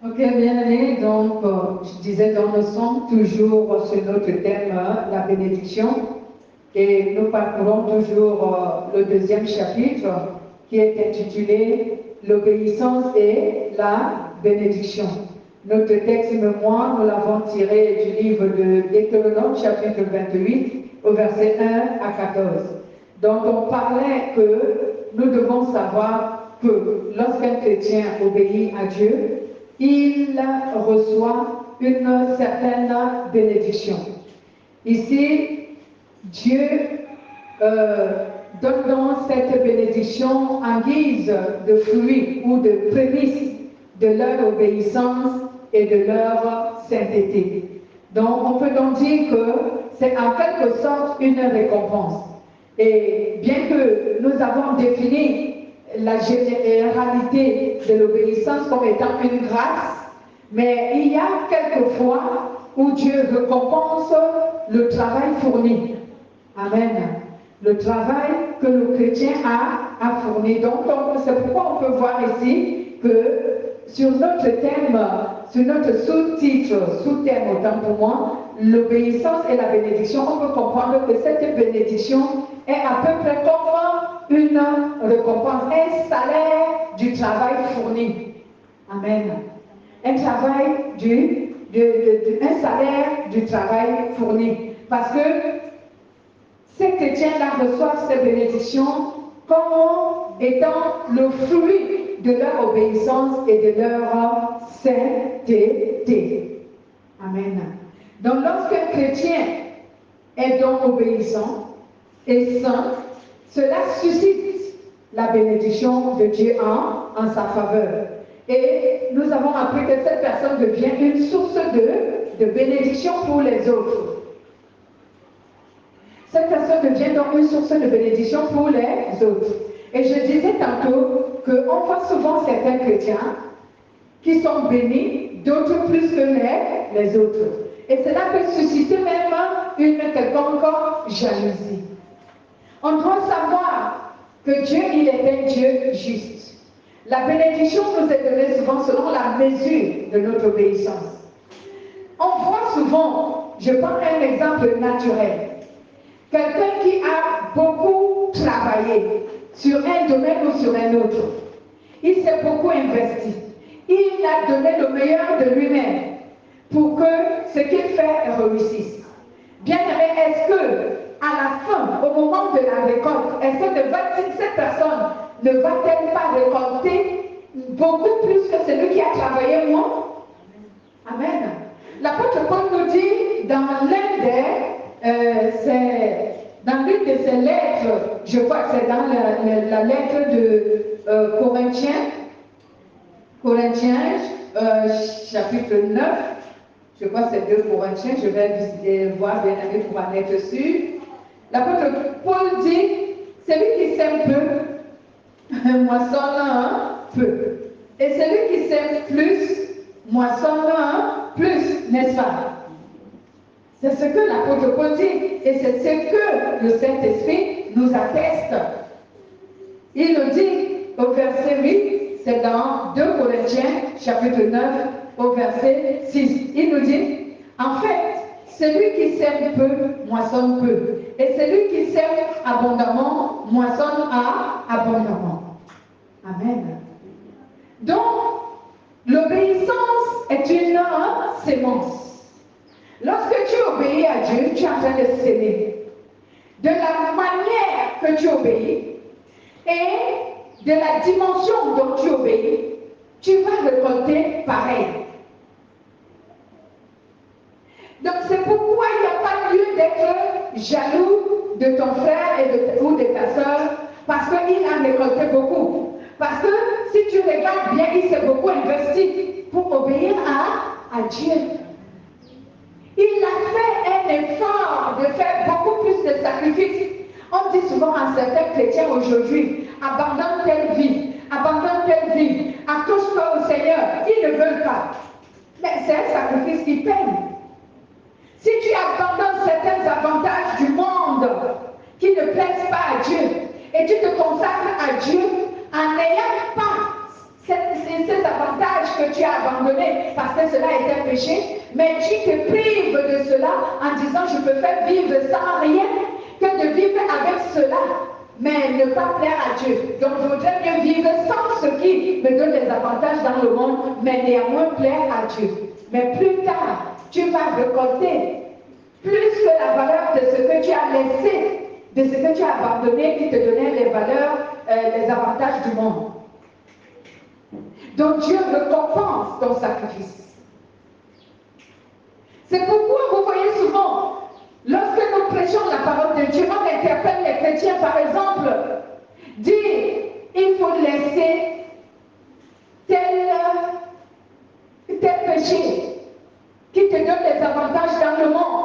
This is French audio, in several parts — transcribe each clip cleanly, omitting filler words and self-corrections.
Ok, bien aimé. Donc, je disais, donc, nous sommes toujours sur notre thème, la bénédiction. Et nous parcourons toujours le deuxième chapitre qui est intitulé L'obéissance et la bénédiction. Notre texte mémoire, nous l'avons tiré du livre de Deutéronome, chapitre 28, au verset 1 à 14. Donc, on parlait que nous devons savoir que lorsqu'un chrétien obéit à Dieu, il reçoit une certaine bénédiction. Ici, Dieu donne donc cette bénédiction en guise de fruits ou de prémices de leur obéissance et de leur sainteté. Donc, on peut donc dire que c'est en quelque sorte une récompense. Et bien que nous avons défini la généralité de l'obéissance comme étant une grâce, mais il y a quelques fois où Dieu récompense le travail fourni. Amen. Le travail que le chrétien a fourni. Donc, c'est pourquoi on peut voir ici que sur notre thème, sur notre sous-titre, sous-thème autant pour moi, l'obéissance et la bénédiction, on peut comprendre que cette bénédiction est à peu près comme une récompense, un salaire du travail fourni. Amen. Un travail un salaire du travail fourni. Parce que ces chrétiens-là reçoivent ces bénédictions comme étant le fruit de leur obéissance et de leur sainteté. Amen. Donc lorsqu'un chrétien est donc obéissant et saint, cela suscite la bénédiction de Dieu en sa faveur. Et nous avons appris que cette personne devient une source de bénédiction pour les autres. Cette personne devient donc une source de bénédiction pour les autres. Et je disais tantôt qu'on voit souvent certains chrétiens qui sont bénis, d'autres plus que les autres. Et cela peut susciter même une quelconque jalousie. On doit savoir que Dieu, il est un Dieu juste. La bénédiction nous est donnée souvent selon la mesure de notre obéissance. On voit souvent, je prends un exemple naturel, quelqu'un qui a beaucoup travaillé sur un domaine ou sur un autre. Il s'est beaucoup investi. Il a donné le meilleur de lui-même pour que ce qu'il fait réussisse. Bien aimé, est-ce que à la fin, au moment de la récolte, est-ce que cette personne ne va-t-elle pas récolter beaucoup plus que celui qui a travaillé moins? Amen. L'apôtre Paul nous dit dans dans l'une de ses lettres, je crois que c'est dans la lettre de Corinthiens, chapitre 9, je crois que c'est 2 Corinthiens, je vais visiter, voir bien aimé pour en être sûr. L'apôtre Paul dit, celui qui sème peu, moissonne un peu. Et celui qui sème plus, moissonne un plus, n'est-ce pas? C'est ce que l'apôtre Paul dit, et c'est ce que le Saint-Esprit nous atteste. Il nous dit au verset 8, c'est dans 2 Corinthiens, chapitre 9, au verset 6. Il nous dit, en fait, celui qui sème peu, moissonne peu. Et celui qui sème abondamment, moissonne abondamment. Amen. Donc, l'obéissance est une sémence. Lorsque tu obéis à Dieu, tu es en train de s'aimer. De la manière que tu obéis et de la dimension dont tu obéis, tu vas récolter pareil. Donc c'est pourquoi il n'y a pas lieu d'être jaloux de ton frère ou de ta soeur parce qu'il a récolté beaucoup. Parce que si tu regardes bien, il s'est beaucoup investi pour obéir à Dieu. Il a fait un effort de faire beaucoup plus de sacrifices. On dit souvent à certains chrétiens aujourd'hui, abandonne telle vie, accroche-toi au Seigneur. Ils ne veulent pas. Mais c'est un sacrifice qui paye. Si tu abandonnes certains avantages du monde qui ne plaisent pas à Dieu et tu te consacres à Dieu en n'ayant pas ces avantages que tu as abandonné parce que cela est un péché, mais tu te prives de cela en disant je peux faire vivre sans rien que de vivre avec cela, mais ne pas plaire à Dieu. Donc je voudrais mieux vivre sans ce qui me donne des avantages dans le monde, mais néanmoins plaire à Dieu. Mais plus tard, tu vas récolter plus que la valeur de ce que tu as laissé, de ce que tu as abandonné qui te donnait les valeurs, les avantages du monde. Donc Dieu récompense ton sacrifice. C'est pourquoi vous voyez souvent, lorsque nous prêchons la parole de Dieu, on interpelle les chrétiens par exemple, dire il faut laisser tel péché qui te donne des avantages dans le monde.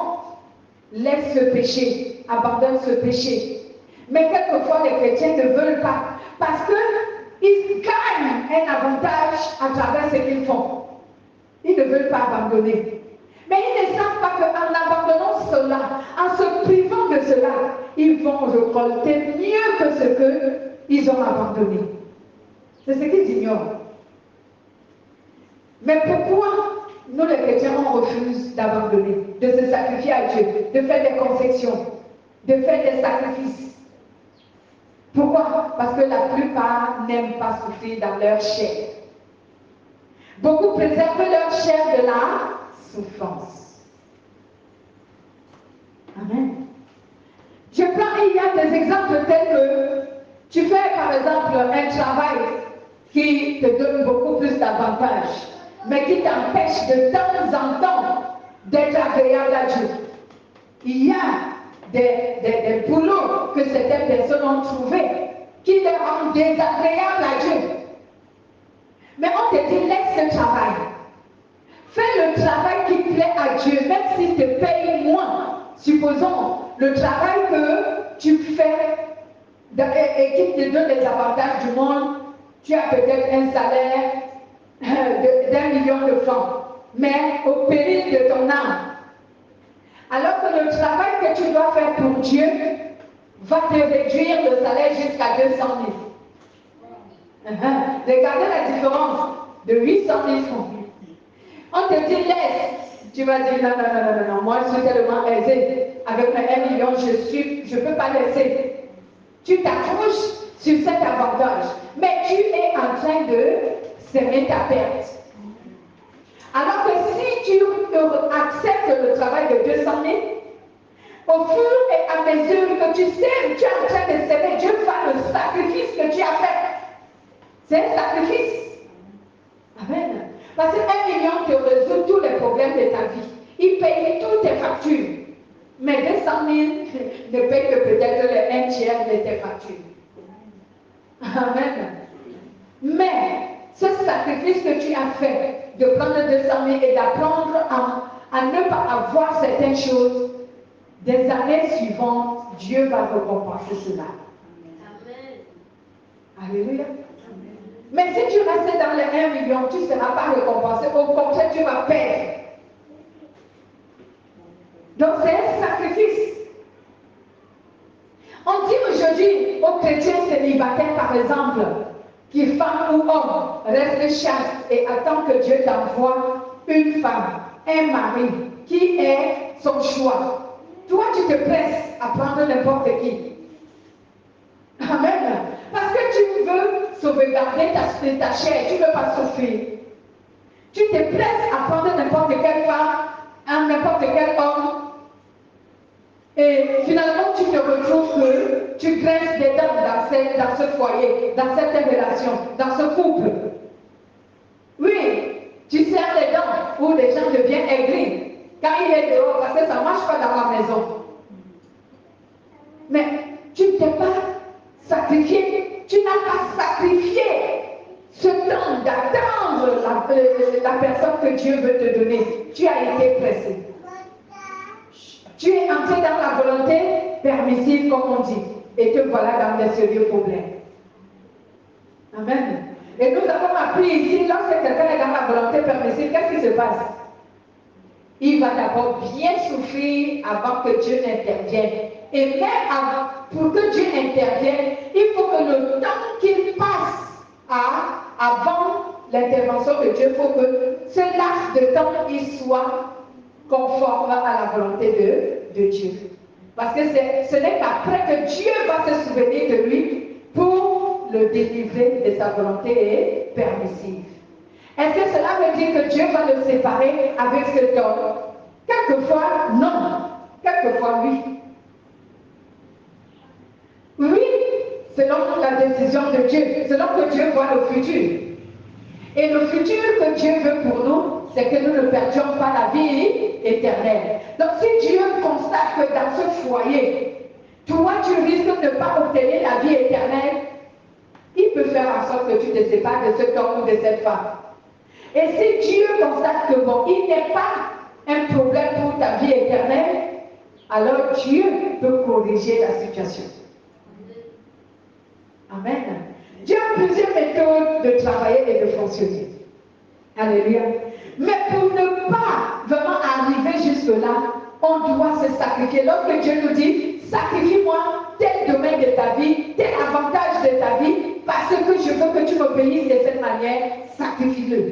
Laisse ce péché, abandonne ce péché. Mais quelquefois les chrétiens ne veulent pas parce qu'ils gagnent un avantage à travers ce qu'ils font. Ils ne veulent pas abandonner. Mais ils ne savent pas qu'en abandonnant cela, en se privant de cela, ils vont récolter mieux que ce qu'ils ont abandonné. C'est ce qu'ils ignorent. Mais pourquoi nous les chrétiens on refuse d'abandonner, de se sacrifier à Dieu, de faire des concessions, de faire des sacrifices? Pourquoi? Parce que la plupart n'aiment pas souffrir dans leur chair. Beaucoup préservent leur chair de la souffrance. Amen. Je prends, il y a des exemples tels que tu fais par exemple un travail qui te donne beaucoup plus d'avantages, mais qui t'empêche de temps en temps d'être agréable à Dieu. Il y a des boulots que certaines personnes ont trouvés qui les rendent désagréables à Dieu. Mais on te dit, laisse ce travail. Fais le travail qui plaît à Dieu, même s'il te paye moins. Supposons le travail que tu fais et qui te donne les avantages du monde, tu as peut-être un salaire d'1 million de francs, mais au péril de ton âme. Alors que le travail que tu dois faire pour Dieu va te réduire le salaire jusqu'à 200 000. Regardez la différence de 800 000 francs. On te dit laisse, tu vas dire non, moi je suis tellement aisé, avec mes 1 million, je ne peux pas laisser. Tu t'accroches sur cet avantage, mais tu es en train de semer ta perte. Alors que si tu acceptes le travail de 200 000, au fur et à mesure que tu sèmes, tu es en train de s'aimer, Dieu va le sacrifice que tu as fait. C'est un sacrifice. Amen. Parce que 1 million te résout tous les problèmes de ta vie. Il paye toutes tes factures. Mais 200 000 ne paye que peut-être un tiers de tes factures. Amen. Mais ce sacrifice que tu as fait, de prendre 200 000 et d'apprendre à ne pas avoir certaines choses, des années suivantes, Dieu va récompenser cela. Amen. Alléluia. Amen. Mais si tu restes dans les 1 million, tu ne seras pas récompensé. Au contraire, tu vas perdre. Donc c'est un sacrifice. On dit aujourd'hui aux chrétiens célibataires, par exemple, qui femme ou homme reste chaste et attend que Dieu t'envoie une femme, un mari, qui est son choix. Toi, tu te presses à prendre n'importe qui. Amen. Parce que tu veux sauvegarder ta chair, tu ne veux pas souffrir. Tu te presses à prendre n'importe quelle femme, n'importe quel homme. Et finalement, tu te retrouves que tu grinces des dents dans ce foyer, dans cette relation, dans ce couple. Oui, tu serres les dents ou les gens deviennent aigris quand il est dehors parce que ça ne marche pas dans la maison. Mais tu ne t'es pas sacrifié, tu n'as pas sacrifié ce temps d'attendre la personne que Dieu veut te donner. Tu as été pressé. Tu es entré dans la volonté permissive, comme on dit, et te voilà dans des sérieux problèmes. Amen. Et nous avons appris ici, lorsque quelqu'un est dans la volonté permissive, qu'est-ce qui se passe? Il va d'abord bien souffrir avant que Dieu n'intervienne. Et même pour que Dieu intervienne, il faut que le temps qu'il passe avant l'intervention de Dieu, il faut que ce laps de temps il soit conforme à la volonté de Dieu. Parce que ce n'est qu'après que Dieu va se souvenir de lui pour le délivrer de sa volonté permissive. Est-ce que cela veut dire que Dieu va le séparer avec cet homme? Quelquefois, non. Quelquefois, oui. Oui, selon la décision de Dieu, selon que Dieu voit le futur. Et le futur que Dieu veut pour nous, c'est que nous ne perdions pas la vie éternelle. Donc si Dieu constate que dans ce foyer, toi tu risques de ne pas obtenir la vie éternelle, il peut faire en sorte que tu te sépares de cet homme ou de cette femme. Et si Dieu constate que bon, il n'est pas un problème pour ta vie éternelle, alors Dieu peut corriger la situation. Amen. Dieu a plusieurs méthodes de travailler et de fonctionner. Alléluia. Mais pour ne pas vraiment arriver jusque-là, on doit se sacrifier. Lorsque Dieu nous dit, sacrifie-moi tel domaine de ta vie, tel avantage de ta vie, parce que je veux que tu m'obéisses de cette manière, sacrifie-le.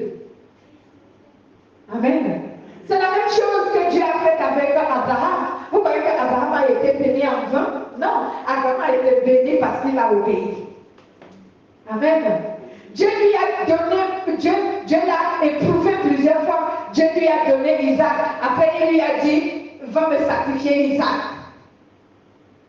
Amen. C'est la même chose que Dieu a fait avec Abraham. Vous croyez qu'Abraham a été béni en vain? Non, Abraham a été béni parce qu'il a obéi. Amen. Dieu lui a donné, Dieu l'a éprouvé plusieurs fois. Dieu lui a donné Isaac. Après, il lui a dit, va me sacrifier Isaac.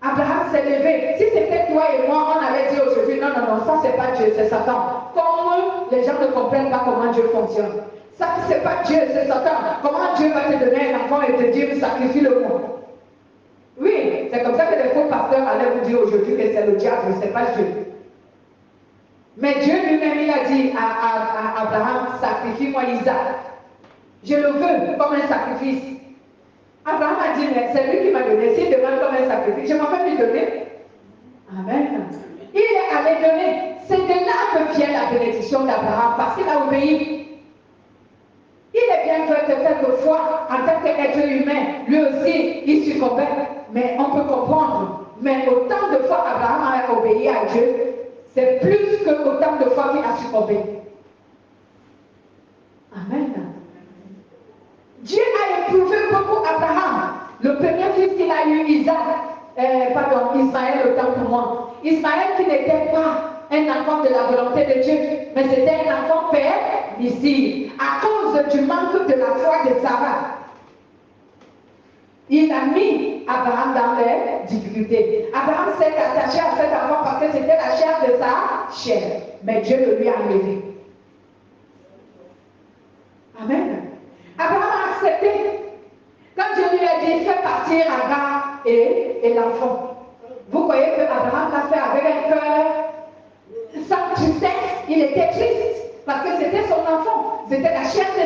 Abraham s'est levé. Si c'était toi et moi, on avait dit aujourd'hui, non, non, non, ça c'est pas Dieu, c'est Satan. Comme les gens ne comprennent pas comment Dieu fonctionne. Ça, c'est pas Dieu, c'est Satan. Comment Dieu va te donner un enfant et te dire, sacrifie-le-moi? Oui, c'est comme ça que les faux pasteurs allaient vous dire aujourd'hui que c'est le diable, c'est pas Dieu. Mais Dieu lui-même, il a dit à Abraham, sacrifie-moi Isaac. Je le veux comme un sacrifice. Abraham a dit, mais c'est lui qui m'a donné. S'il demande comme un sacrifice, je m'en vais lui donner. Amen. Il est allé donner. C'est de là que vient la bénédiction d'Abraham, parce qu'il a obéi. Il est bien vrai que quelquefois, en tant qu'être humain, lui aussi, il succombait. Mais on peut comprendre. Mais autant de fois Abraham a obéi à Dieu, c'est plus que autant de fois qu'il a succombé. Amen. Dieu a éprouvé beaucoup Abraham. Le premier fils qu'il a eu, Ismaël, autant pour moi. Ismaël qui n'était pas un enfant de la volonté de Dieu, mais c'était un enfant permissif à cause du manque de la foi de Sarah. Il a mis Abraham dans les difficultés. Abraham s'est attaché à cet enfant parce que c'était la chair de sa chair. Mais Dieu le lui a enlevé. Amen. Abraham a accepté. Quand Dieu lui a dit, fais partir Agar et l'enfant. Vous voyez que Abraham l'a fait avec un cœur sans tristesse. Il était triste parce que c'était son enfant. C'était la chair de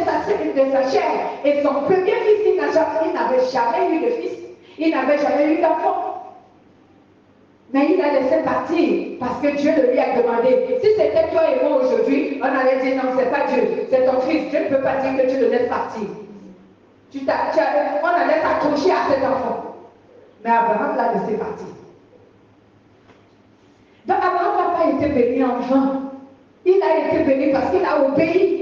sa chair. Et son premier fils, il n'avait jamais eu de fils. Il n'avait jamais eu d'enfant. Mais il a laissé partir parce que Dieu le lui a demandé. Si c'était toi et moi aujourd'hui, on allait dire non, c'est pas Dieu, c'est ton fils. Dieu ne peut pas dire que tu le laisses partir. On allait s'accrocher à cet enfant. Mais Abraham l'a laissé partir. Donc Abraham n'a pas été béni en vain. Il a été béni parce qu'il a obéi.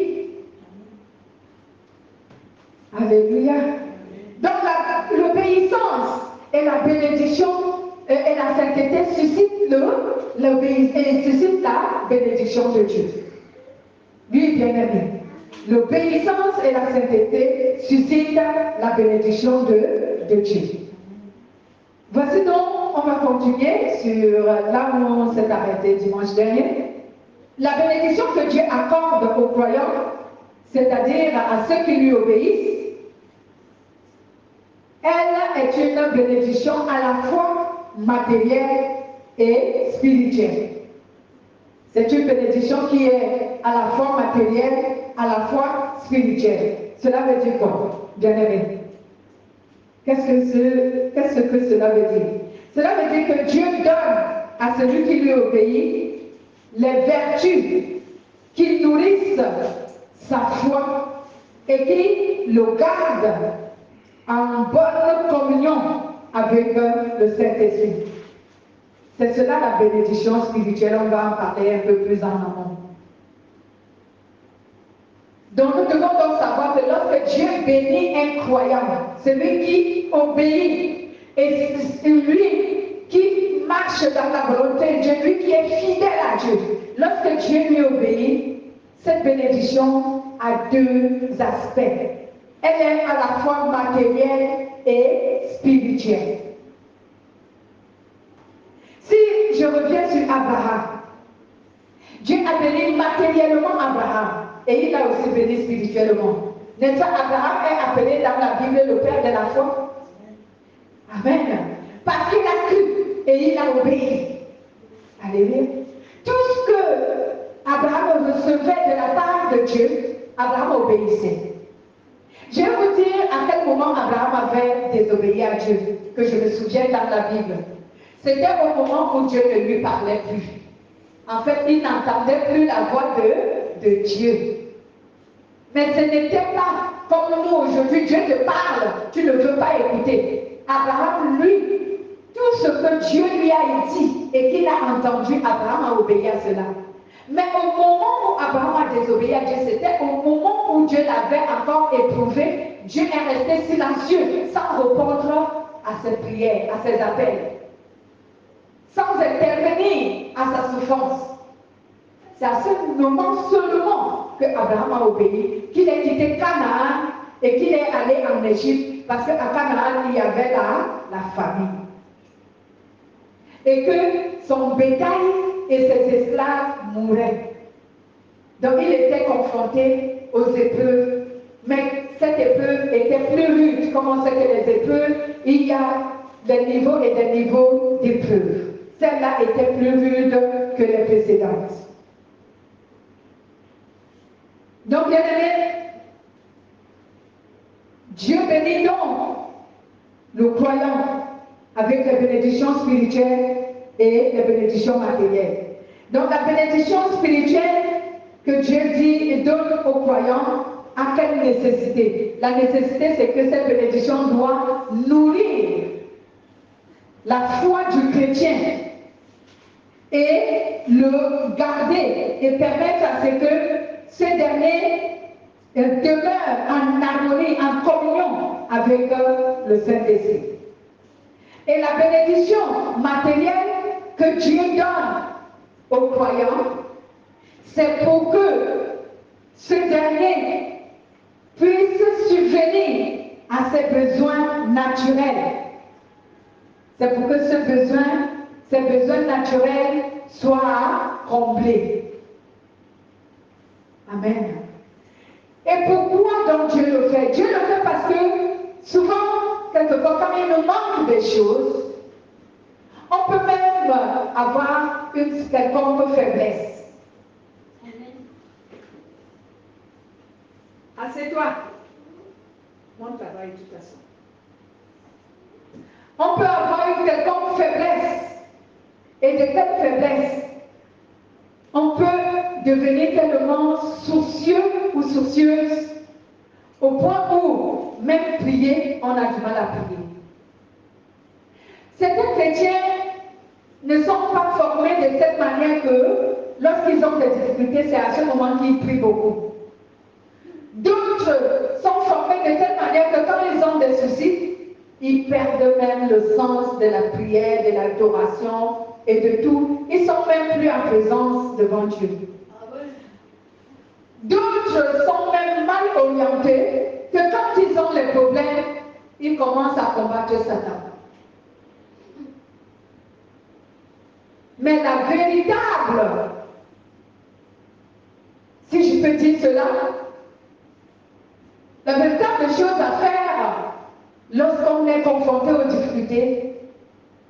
Alléluia. Donc l'obéissance et la bénédiction et la sainteté suscitent la bénédiction de Dieu. Oui, bien aimé. L'obéissance et la sainteté suscitent la bénédiction de Dieu. Voici donc, on va continuer sur là où on s'est arrêté dimanche dernier. La bénédiction que Dieu accorde aux croyants, c'est-à-dire à ceux qui lui obéissent, elle est une bénédiction à la fois matérielle et spirituelle. C'est une bénédiction qui est à la fois matérielle, à la fois spirituelle. Cela veut dire quoi, bien-aimé? Qu'est-ce que cela veut dire? Cela veut dire que Dieu donne à celui qui lui obéit les vertus qui nourrissent sa foi et qui le gardent en bonne communion avec le Saint-Esprit. C'est cela la bénédiction spirituelle, on va en parler un peu plus en amont. Donc nous devons donc savoir que lorsque Dieu bénit un croyant, celui qui obéit, et lui qui marche dans la volonté de Dieu, lui qui est fidèle à Dieu, lorsque Dieu lui obéit, cette bénédiction a deux aspects. Elle est à la fois matérielle et spirituelle. Si je reviens sur Abraham, Dieu a béni matériellement Abraham et il a aussi béni spirituellement. N'est-ce pas, Abraham est appelé dans la Bible le père de la foi? Amen. Parce qu'il a cru et il a obéi. Alléluia. Tout ce que Abraham recevait de la part de Dieu, Abraham obéissait. Je vais vous dire à quel moment Abraham avait désobéi à Dieu, que je me souviens dans la Bible. C'était au moment où Dieu ne lui parlait plus. En fait, il n'entendait plus la voix de Dieu. Mais ce n'était pas comme nous aujourd'hui, Dieu te parle, tu ne veux pas écouter. Abraham, lui, tout ce que Dieu lui a dit et qu'il a entendu, Abraham a obéi à cela. Mais au moment où Abraham a désobéi à Dieu, c'était au moment où Dieu l'avait encore éprouvé, Dieu est resté silencieux, sans répondre à ses prières, à ses appels, sans intervenir à sa souffrance. C'est à ce moment seulement que Abraham a obéi, qu'il ait quitté Canaan et qu'il est allé en Égypte, parce qu'à Canaan, il y avait la famine. Et que son bétail et ses esclaves mouraient. Donc il était confronté aux épreuves, mais cette épreuve était plus rude. Comme on sait que les épreuves, il y a des niveaux et des niveaux d'épreuves. Celle-là était plus rude que les précédentes. Donc, bien aimé, Dieu bénit donc le croyant avec les bénédictions spirituelles et les bénédictions matérielles. Donc, la bénédiction spirituelle que Dieu dit et donne aux croyants a quelle nécessité? La nécessité, c'est que cette bénédiction doit nourrir la foi du chrétien et le garder et permettre à ce que ce dernier demeure en harmonie, en communion avec le Saint-Esprit. Et la bénédiction matérielle que Dieu donne aux croyants, c'est pour que ce dernier puisse subvenir à ses besoins naturels. C'est pour que ces besoins naturels soient comblés. Amen. Et pourquoi donc Dieu le fait? Dieu le fait parce que souvent, quelquefois, quand il nous manque des choses, on peut même avoir une quelconque faiblesse. Assieds-toi. Mon travail, de toute façon. On peut avoir une quelconque faiblesse. Et de cette faiblesse, on peut devenir tellement soucieux ou soucieuse au point où, même prier, on a du mal à prier. Certains chrétiens ne sont pas formés de cette manière que, lorsqu'ils ont des difficultés, c'est à ce moment qu'ils prient beaucoup. D'autres sont formés de telle manière que quand ils ont des soucis, ils perdent même le sens de la prière, de l'adoration et de tout. Ils sont même plus en présence devant Dieu. D'autres sont même mal orientés, que quand ils ont les problèmes, ils commencent à combattre Satan. Mais la véritable, si je peux dire cela, la véritable chose à faire lorsqu'on est confronté aux difficultés,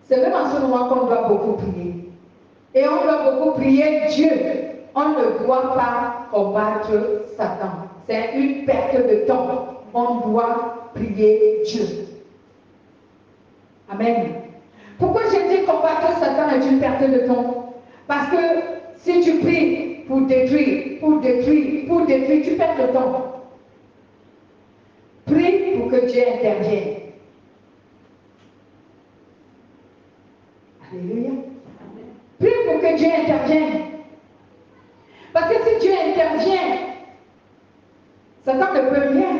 c'est même en ce moment qu'on doit beaucoup prier. Et on doit beaucoup prier Dieu. On ne doit pas combattre Satan. C'est une perte de temps. On doit prier Dieu. Amen. Pourquoi j'ai dit combattre Satan est une perte de temps? Parce que si tu pries pour détruire, tu perds le temps. Prie pour que Dieu intervienne. Alléluia. Prie pour que Dieu intervienne. Parce que si Dieu intervient, Satan ne peut rien.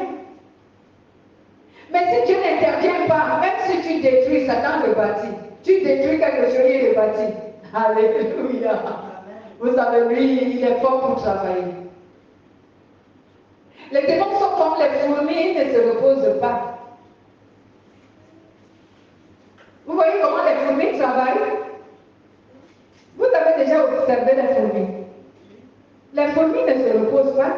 Mais si Dieu n'intervient pas, même si tu détruis, Satan le bâtit. Tu détruis quelque chose, il le bâtit. Alléluia. Vous savez, lui, il est fort pour travailler. Les démons sont comme les fourmis, ils ne se reposent pas. Vous voyez comment les fourmis travaillent? Vous avez déjà observé les fourmis. Les fourmis ne se reposent pas.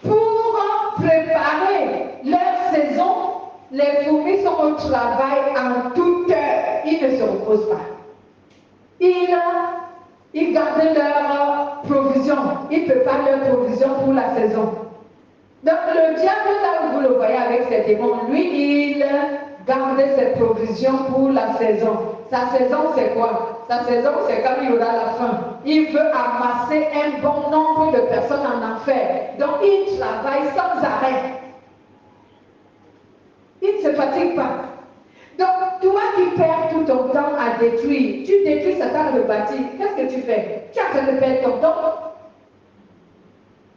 Pour préparer leur saison, les fourmis sont au travail en toute heure. Ils ne se reposent pas. Ils gardent leur provision. Ils préparent leur provision pour la saison. Donc le diable, là où vous le voyez avec ses démons, lui, il garde ses provisions pour la saison. Sa saison, c'est quoi? Sa saison, c'est quand il y aura la faim. Il veut amasser un bon nombre de personnes en enfer. Donc il travaille sans arrêt. Il ne se fatigue pas. Donc, toi qui perds tout ton temps à détruire, tu détruis Satan le bâti, qu'est-ce que tu fais? Tu es en train de perdre ton temps.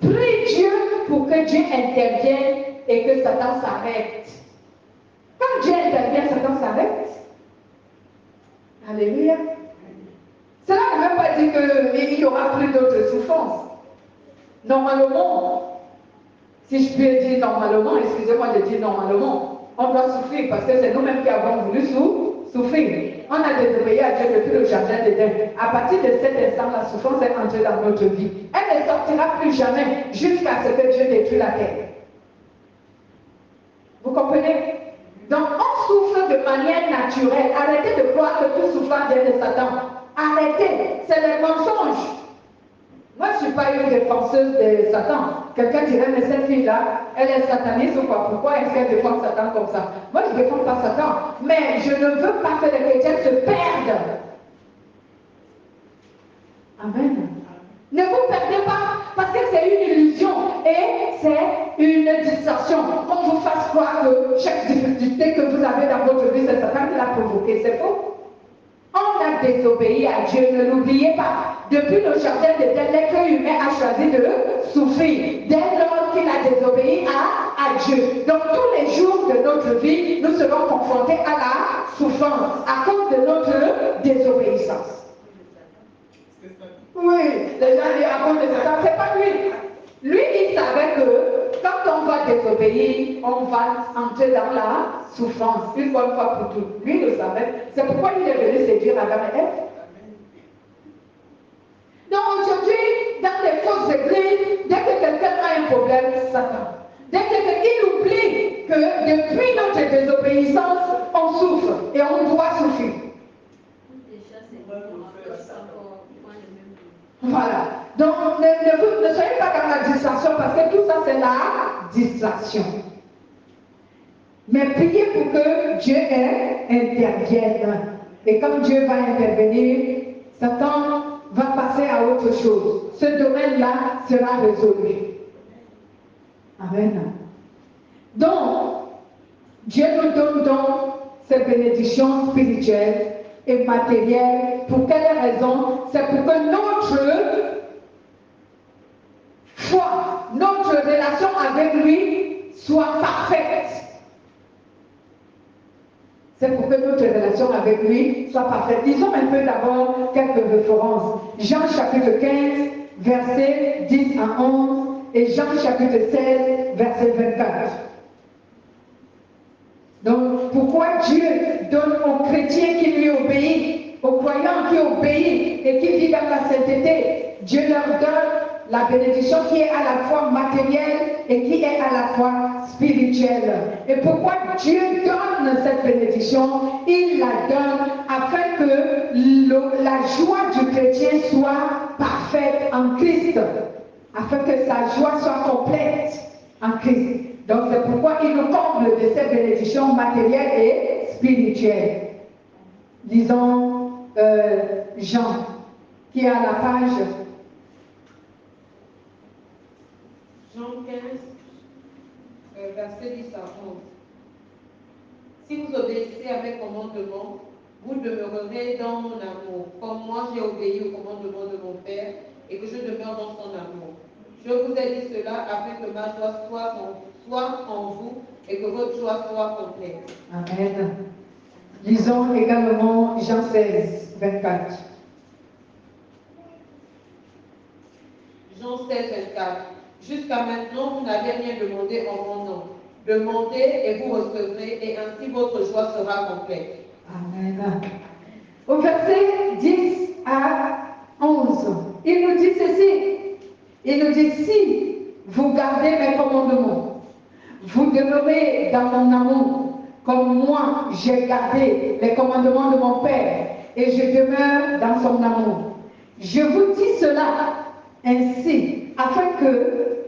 Prie Dieu pour que Dieu intervienne et que Satan s'arrête. Quand Dieu intervient, Satan s'arrête. Alléluia. Cela ne veut pas dire qu'il n'y aura plus d'autres souffrances. Normalement, si je peux dire normalement, excusez-moi de dire normalement, on doit souffrir parce que c'est nous-mêmes qui avons voulu souffrir. On a désobéi à Dieu depuis le jardin d'Éden. À partir de cet instant, la souffrance est entrée dans notre vie. Elle ne sortira plus jamais jusqu'à ce que Dieu détruise la terre. Vous comprenez? Donc, on souffre de manière naturelle. Arrêtez de croire que tout souffrance vient de Satan. Arrêtez, c'est le mensonge. Moi, je ne suis pas une défenseuse de Satan. Quelqu'un dirait, mais cette fille-là, elle est sataniste ou quoi? Pourquoi est-ce qu'elle défend Satan comme ça? Moi, je ne défends pas Satan. Mais je ne veux pas que les chrétiens se perdent. Amen. Ne vous perdez pas, parce que c'est une illusion et c'est une distraction. Qu'on vous fasse croire que chaque difficulté que vous avez dans votre vie, c'est Satan qui l'a provoqué. C'est faux. On a désobéi à Dieu, ne l'oubliez pas. Depuis le jardin d'Éden, l'être humain a choisi de souffrir. Dès lors qu'il a désobéi à Dieu. Donc tous les jours de notre vie, nous serons confrontés à la souffrance à cause de notre désobéissance. Oui, les gens disent à cause de Satan, c'est pas lui. Lui, il savait que quand on va désobéir, on va entrer dans la souffrance, une bonne fois pour toutes. Lui, il le savait. C'est pourquoi il est venu séduire Adam et Ève. Donc aujourd'hui, dans les fausses églises, dès que quelqu'un a un problème, Satan. Dès qu'il oublie que depuis notre désobéissance, on souffre et on doit souffrir. Voilà. Donc, ne soyez pas dans la distraction parce que tout ça, c'est la distraction. Mais priez pour que Dieu intervienne. Et comme Dieu va intervenir, Satan va passer à autre chose. Ce domaine-là sera résolu. Amen. Donc, Dieu nous donne donc ces bénédictions spirituelles et matérielles. Pour quelle raison? C'est pour que notre foi, notre relation avec lui soit parfaite. C'est pour que notre relation avec lui soit parfaite. Disons un peu d'abord quelques références. Jean chapitre 15, versets 10 à 11 et Jean chapitre 16, verset 24. Donc, pourquoi Dieu donne aux chrétiens qui lui obéissent, aux croyants qui obéissent et qui vivent dans la sainteté, Dieu leur donne la bénédiction qui est à la fois matérielle et qui est à la fois spirituelle. Et pourquoi Dieu donne cette bénédiction? Il la donne afin que la joie du chrétien soit parfaite en Christ, afin que sa joie soit complète en Christ. Donc c'est pourquoi il nous comble de ces bénédictions matérielles et spirituelles. Disons Jean, qui est à la page Jean 15, verset 10 à 11. Si vous obéissez à mes commandements, vous demeurerez dans mon amour, comme moi j'ai obéi aux commandements de mon Père et que je demeure dans son amour. Je vous ai dit cela afin que ma joie soit en vous et que votre joie soit complète. Amen. Lisons également Jean 16, 24. Jean 16, 24. Jusqu'à maintenant, vous n'avez rien demandé en mon nom. Demandez et vous recevrez, et ainsi votre joie sera complète. Amen. Au verset 10 à 11, il nous dit ceci. Il nous dit, si vous gardez mes commandements, vous demeurez dans mon amour, comme moi j'ai gardé les commandements de mon Père, et je demeure dans son amour. Je vous dis cela ainsi, afin que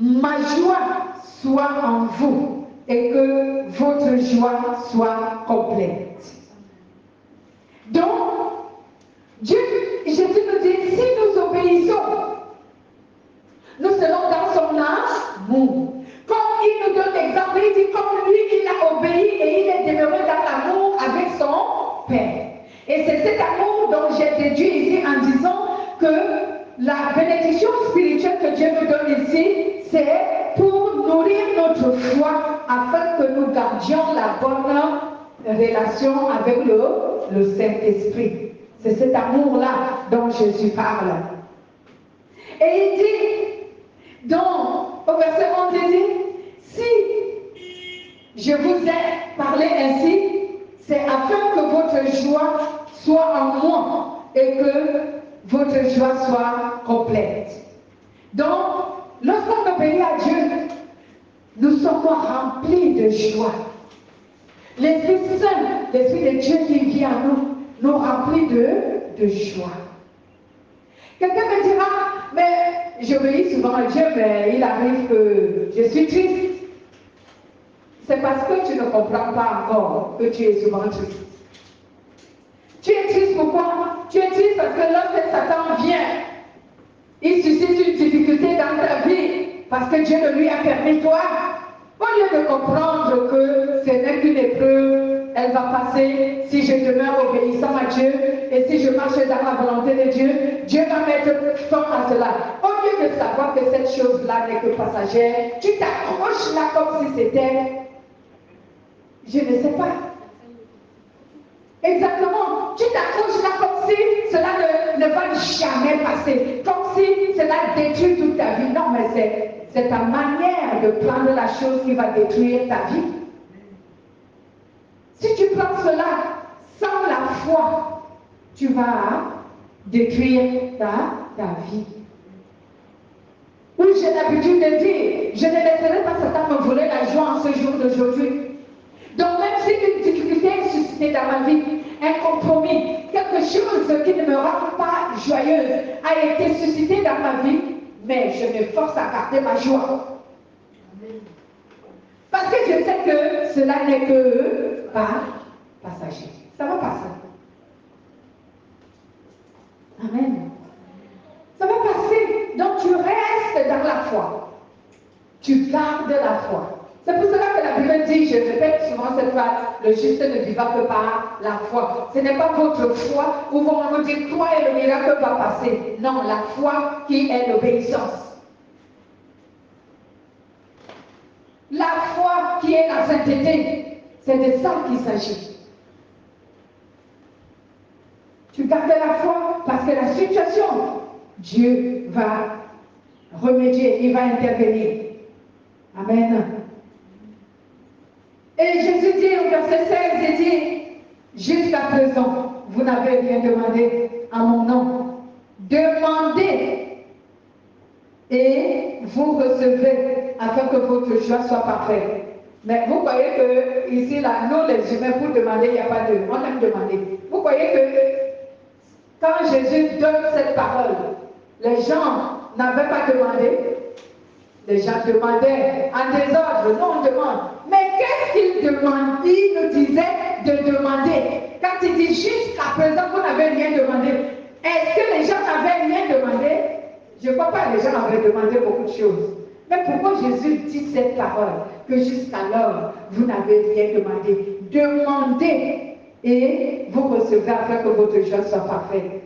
ma joie soit en vous et que votre joie soit complète. Donc, Jésus nous dit, si nous obéissons, nous serons dans son amour. Comme il nous donne l'exemple, il dit comme lui, il a obéi et il est demeuré dans l'amour avec son Père. Et c'est cet amour dont j'ai déduit ici en disant que la bénédiction spirituelle que Dieu nous donne ici, c'est pour nourrir notre foi afin que nous gardions la bonne relation avec le Saint-Esprit. C'est cet amour-là dont Jésus parle. Et il dit, donc, au verset 11, il dit, si je vous ai parlé ainsi, c'est afin que votre joie soit en moi et que votre joie soit complète. Donc, lorsqu'on obéit à Dieu, nous sommes remplis de joie. L'Esprit Saint, l'Esprit de Dieu qui vit en nous, nous remplit de joie. Quelqu'un me dira, mais j'obéis souvent à Dieu, mais il arrive que je suis triste. C'est parce que tu ne comprends pas encore que tu es souvent triste. Tu es triste pourquoi? Tu es triste parce que lorsque Satan vient, il suscite une difficulté dans ta vie parce que Dieu ne lui a permis toi. Au lieu de comprendre que ce n'est qu'une épreuve, elle va passer si je demeure obéissant à Dieu et si je marche dans la volonté de Dieu, Dieu va mettre fin à cela. Au lieu de savoir que cette chose-là n'est que passagère, tu t'accroches là comme si c'était, je ne sais pas. Exactement, tu t'accroches là comme si cela ne va jamais passer, comme si cela détruit toute ta vie. Non, mais c'est ta manière de prendre la chose qui va détruire ta vie. Si tu prends cela sans la foi, tu vas détruire ta vie. Oui, j'ai l'habitude de dire, je ne laisserai pas Satan me voler la joie en ce jour d'aujourd'hui. Donc même si une difficulté est suscitée dans ma vie, un compromis, quelque chose qui ne me rend pas joyeuse a été suscité dans ma vie, mais je m'efforce à garder ma joie. Parce que je sais que cela n'est que passager. Ça va passer. Amen. Ça va passer. Donc tu restes dans la foi. Tu gardes la foi. C'est pour cela que la Bible dit, je répète souvent cette phrase, le juste ne vivra que par la foi. Ce n'est pas votre foi où on vous dit quoi et le miracle va passer. Non, la foi qui est l'obéissance. La foi qui est la sainteté. C'est de ça qu'il s'agit. Tu gardes la foi parce que la situation, Dieu va remédier, il va intervenir. Amen. Et Jésus dit au verset 16, il dit, jusqu'à présent, vous n'avez rien demandé en mon nom. Demandez et vous recevez afin que votre joie soit parfaite. Mais vous croyez que ici, là, nous les humains, pour demander, il n'y a pas de... On aime demander. Vous croyez que quand Jésus donne cette parole, les gens n'avaient pas demandé? Les gens demandaient en désordre, non, on demande. Mais qu'est-ce qu'il demande? Il nous disait de demander. Quand il dit jusqu'à présent, vous n'avez rien demandé. Est-ce que les gens n'avaient rien demandé? Je ne crois pas que les gens avaient demandé beaucoup de choses. Mais pourquoi Jésus dit cette parole? Que jusqu'alors, vous n'avez rien demandé. Demandez et vous recevrez afin que votre joie soit parfaite.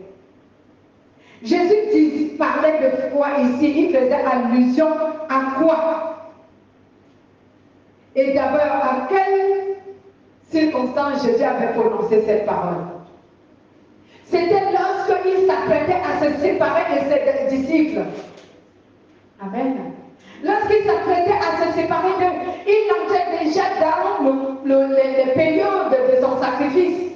Jésus parlait de foi ici, il faisait allusion à quoi? Et d'abord, à quelle circonstance Jésus avait prononcé cette parole? C'était lorsqu'il s'apprêtait à se séparer de ses disciples. Amen. Lorsqu'il s'apprêtait à se séparer d'eux, il entrait déjà dans les périodes de son sacrifice.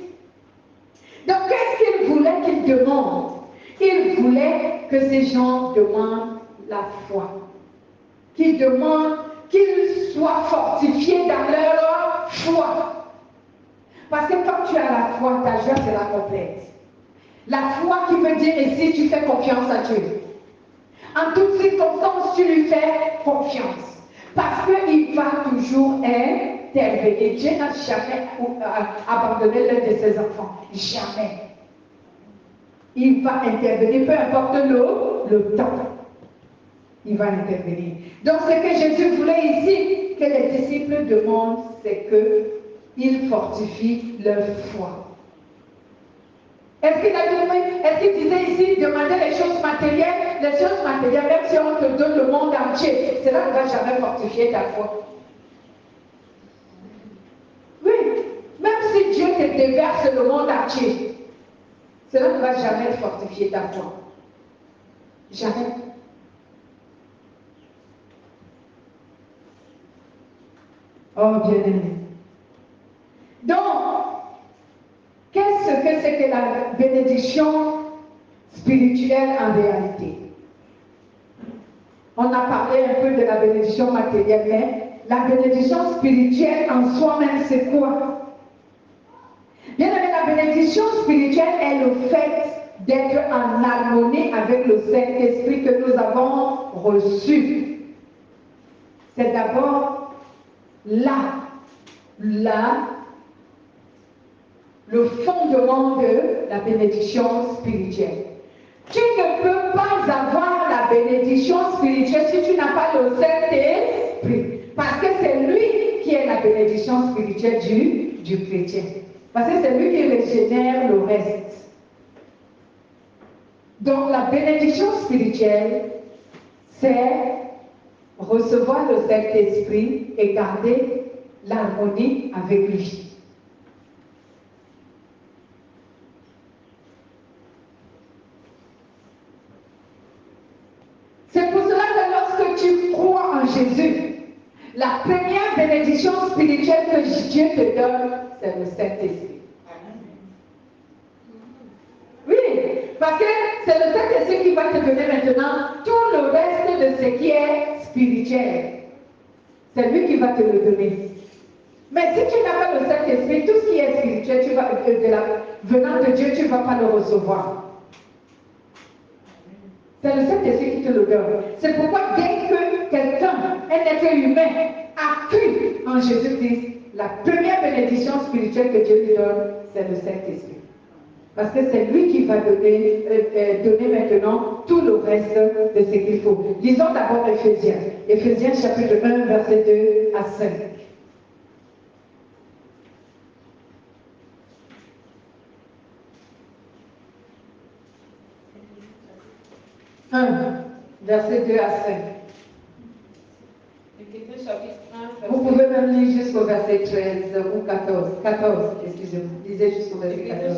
Donc, qu'est-ce qu'il voulait qu'il demande? Il voulait que ces gens demandent la foi. Qu'ils demandent, qu'ils soient fortifiés dans leur foi. Parce que quand tu as la foi, ta joie sera complète. La foi qui veut dire ici, tu fais confiance à Dieu. En toutes circonstances, tu lui fais confiance. Parce qu'il va toujours intervenir. Dieu n'a jamais abandonné l'un de ses enfants. Jamais. Il va intervenir, peu importe le temps. Il va intervenir. Donc, ce que Jésus voulait ici, que les disciples demandent, c'est qu'ils fortifient leur foi. Est-ce qu'il disait ici, demander les choses matérielles? Les choses matérielles, même si on te donne le monde entier, cela ne va jamais fortifier ta foi. Oui, même si Dieu te déverse le monde entier, cela ne va jamais fortifier ta foi. Jamais. Oh, bien-aimé. Donc, qu'est-ce que c'est que la bénédiction spirituelle en réalité? On a parlé un peu de la bénédiction matérielle, mais la bénédiction spirituelle en soi-même, c'est quoi? Bien aimé, la bénédiction spirituelle est le fait d'être en harmonie avec le Saint-Esprit que nous avons reçu. C'est d'abord le fondement de la bénédiction spirituelle. Tu ne peux pas avoir la bénédiction spirituelle si tu n'as pas le Saint-Esprit. Parce que c'est lui qui est la bénédiction spirituelle du chrétien. Parce que c'est lui qui régénère le reste. Donc la bénédiction spirituelle, c'est recevoir le Saint-Esprit et garder l'harmonie avec lui. C'est pour cela que lorsque tu crois en Jésus, la première bénédiction spirituelle que Dieu te donne, c'est le Saint-Esprit. Oui, parce que c'est le Saint-Esprit qui va te donner maintenant tout le reste de ce qui est spirituel. C'est lui qui va te le donner. Mais si tu n'as pas le Saint-Esprit, tout ce qui est spirituel, venant de Dieu, tu ne vas pas le recevoir. C'est le Saint-Esprit qui te le donne. C'est pourquoi dès que quelqu'un, un être humain, a cru en Jésus-Christ, la première bénédiction spirituelle que Dieu lui donne, c'est le Saint-Esprit. Parce que c'est lui qui va donner maintenant tout le reste de ce qu'il faut. Lisons d'abord Éphésiens. Éphésiens chapitre 1, verset 2 à 5. 1, verset 2 à 5. Vous pouvez même lire jusqu'au verset 13 ou 14. 14, excusez-moi. Lisez jusqu'au verset 14.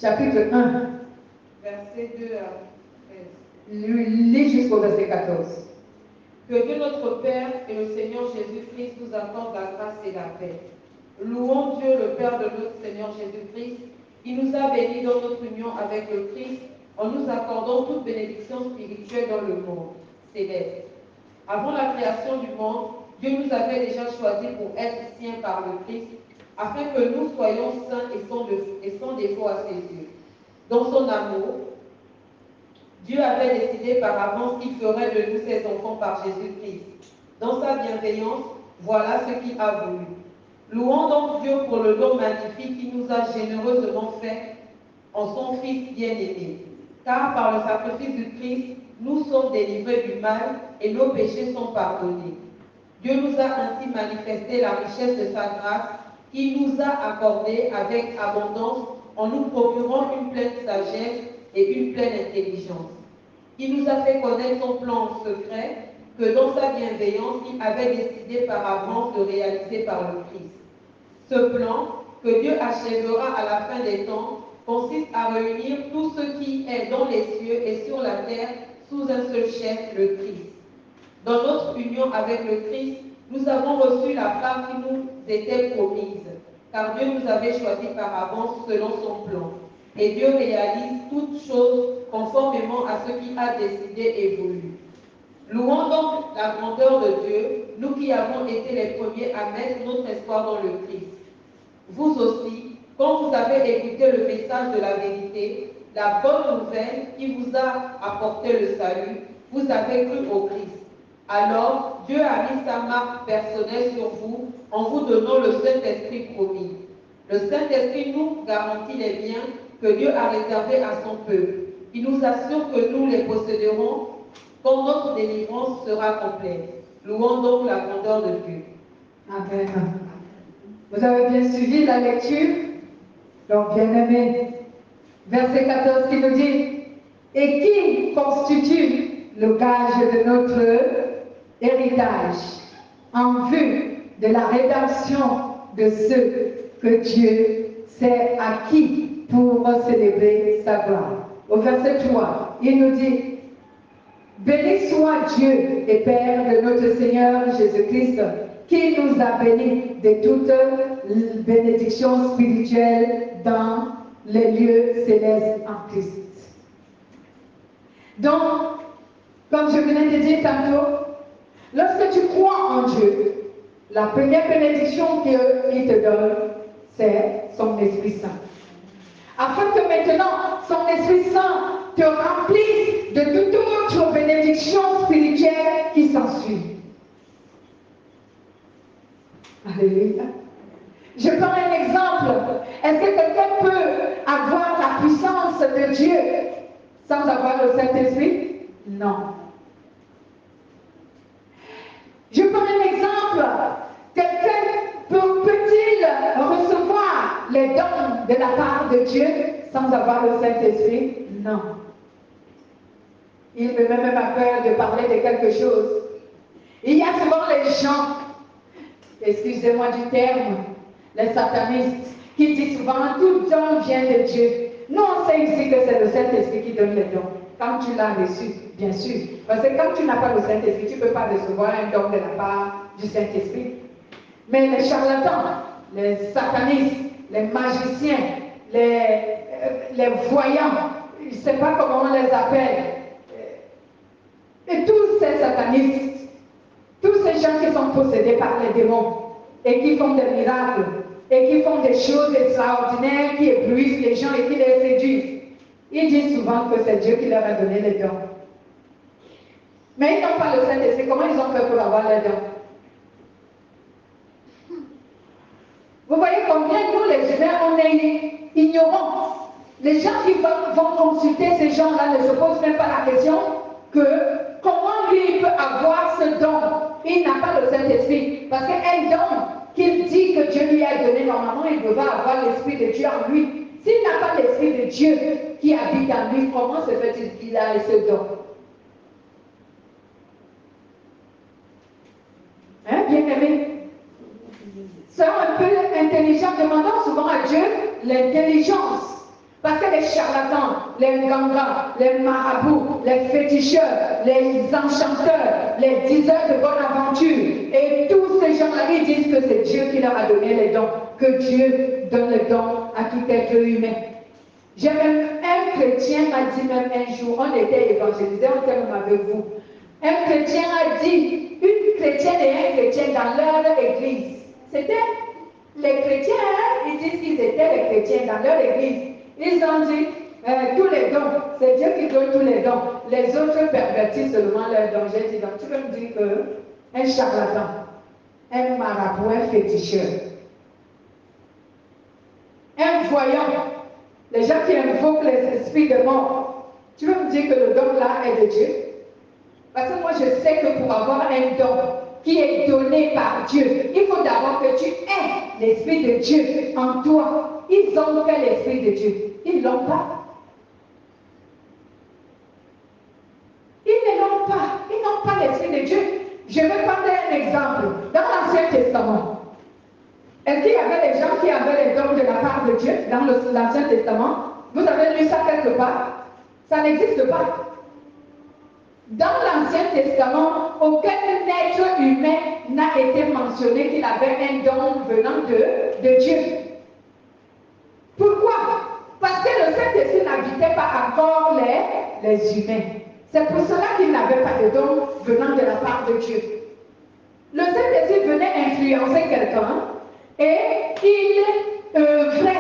Chapitre 1. Verset 2 à 13. Lis jusqu'au verset 14. Que Dieu notre Père et le Seigneur Jésus-Christ nous accordent la grâce et la paix. Louons Dieu, le Père de notre Seigneur Jésus-Christ, qui nous a bénis dans notre union avec le Christ en nous accordant toute bénédiction spirituelle dans le monde céleste. Avant la création du monde, Dieu nous avait déjà choisis pour être siens par le Christ, afin que nous soyons saints et sans défaut à ses yeux. Dans son amour, Dieu avait décidé par avance qu'il ferait de nous ses enfants par Jésus-Christ. Dans sa bienveillance, voilà ce qu'il a voulu. Louons donc Dieu pour le don magnifique qu'il nous a généreusement fait en son Fils bien-aimé. Car par le sacrifice du Christ, nous sommes délivrés du mal et nos péchés sont pardonnés. Dieu nous a ainsi manifesté la richesse de sa grâce qu'il nous a accordée avec abondance en nous procurant une pleine sagesse et une pleine intelligence. Il nous a fait connaître son plan secret que dans sa bienveillance, il avait décidé par avance de réaliser par le Christ. Ce plan, que Dieu achèvera à la fin des temps, consiste à réunir tout ce qui est dans les cieux et sur la terre sous un seul chef, le Christ. Dans notre union avec le Christ, nous avons reçu la part qui nous était promise, car Dieu nous avait choisis par avance selon son plan. Et Dieu réalise toutes choses conformément à ce qu'il a décidé et voulu. Louons donc la grandeur de Dieu, nous qui avons été les premiers à mettre notre espoir dans le Christ. Vous aussi, quand vous avez écouté le message de la vérité, la bonne nouvelle qui vous a apporté le salut, vous avez cru au Christ. Alors, Dieu a mis sa marque personnelle sur vous en vous donnant le Saint-Esprit promis. Le Saint-Esprit nous garantit les biens que Dieu a réservés à son peuple. Il nous assure que nous les posséderons quand notre délivrance sera complète. Louons donc la grandeur de Dieu. Amen. Vous avez bien suivi la lecture? Donc, bien aimé, verset 14 qui nous dit, et qui constitue le gage de notre héritage en vue de la rédemption de ceux que Dieu s'est acquis pour célébrer sa gloire. Au verset 3, il nous dit, béni soit Dieu et Père de notre Seigneur Jésus-Christ, qui nous a bénis de toute bénédiction spirituelle dans les lieux célestes en Christ. Donc, comme je venais de dire tantôt, lorsque tu crois en Dieu, la première bénédiction qu'il te donne, c'est son Esprit Saint. Afin que maintenant, son Esprit Saint te remplisse de toute autre bénédiction spirituelle qui s'ensuit. Alléluia. Je prends un exemple. Est-ce que quelqu'un peut avoir la puissance de Dieu sans avoir le Saint-Esprit? Non. Je prends un exemple. Quelqu'un peut-il recevoir les dons de la part de Dieu sans avoir le Saint-Esprit? Non. Il me met même à peur de parler de quelque chose. Il y a souvent les gens, excusez-moi du terme, les satanistes, qui disent souvent tout don vient de Dieu. Nous, on sait ici que c'est le Saint-Esprit qui donne les dons. Quand tu l'as reçu, bien sûr. Parce que quand tu n'as pas le Saint-Esprit, tu ne peux pas recevoir un don de la part du Saint-Esprit. Mais les charlatans, les satanistes, les magiciens, les voyants, je ne sais pas comment on les appelle, et tous ces satanistes, tous ces gens qui sont possédés par les démons et qui font des miracles et qui font des choses extraordinaires, qui éblouissent les gens et qui les séduisent, ils disent souvent que c'est Dieu qui leur a donné les dons. Mais ils n'ont pas le Saint-Esprit. Comment ils ont fait pour avoir les dons? Vous voyez combien nous, les humains, on est ignorants. Les gens qui vont consulter ces gens-là ne se posent même pas la question que comment lui il peut avoir ce don. Il n'a pas le Saint-Esprit. Parce qu'un don qu'il dit que Dieu lui a donné, normalement, il devrait avoir l'Esprit de Dieu en lui. S'il n'a pas l'Esprit de Dieu qui habite en lui, comment se fait-il qu'il a ce don? Hein, bien-aimé? Soyons un peu intelligents, demandons souvent à Dieu l'intelligence. Parce que les charlatans, les gangans, les marabouts, les féticheurs, les enchanteurs, les diseurs de bonne aventure, et tous ces gens-là, ils disent que c'est Dieu qui leur a donné les dons, que Dieu donne les dons à tout être humain. J'ai même un chrétien m'a dit même un jour, on était évangélisés, on était avec vous. Un chrétien a dit, une chrétienne et un chrétien dans leur église. C'était les chrétiens, hein, ils disent qu'ils étaient les chrétiens dans leur église. Ils ont dit, tous les dons, c'est Dieu qui donne tous les dons. Les autres pervertissent seulement leurs dons. J'ai dit, donc tu veux me dire qu'un charlatan, un marabout, un féticheur, un voyant, les gens qui invoquent les esprits de mort, tu veux me dire que le don là est de Dieu? Parce que moi je sais que pour avoir un don qui est donné par Dieu, il faut d'abord que tu aies l'Esprit de Dieu en toi. Ils ont fait l'Esprit de Dieu. Ils ne l'ont pas. Je vais prendre un exemple. Dans l'Ancien Testament, est-ce qu'il y avait des gens qui avaient les dons de la part de Dieu dans l'Ancien Testament? Vous avez lu ça quelque part? Ça n'existe pas. Dans l'Ancien Testament, aucun être humain n'a été mentionné qu'il avait un don venant de Dieu. Pourquoi? Parce que le Saint-Esprit n'habitait pas encore les humains. C'est pour cela qu'il n'avait pas de don venant de la part de Dieu. Le Saint-Esprit venait influencer quelqu'un et il œuvrait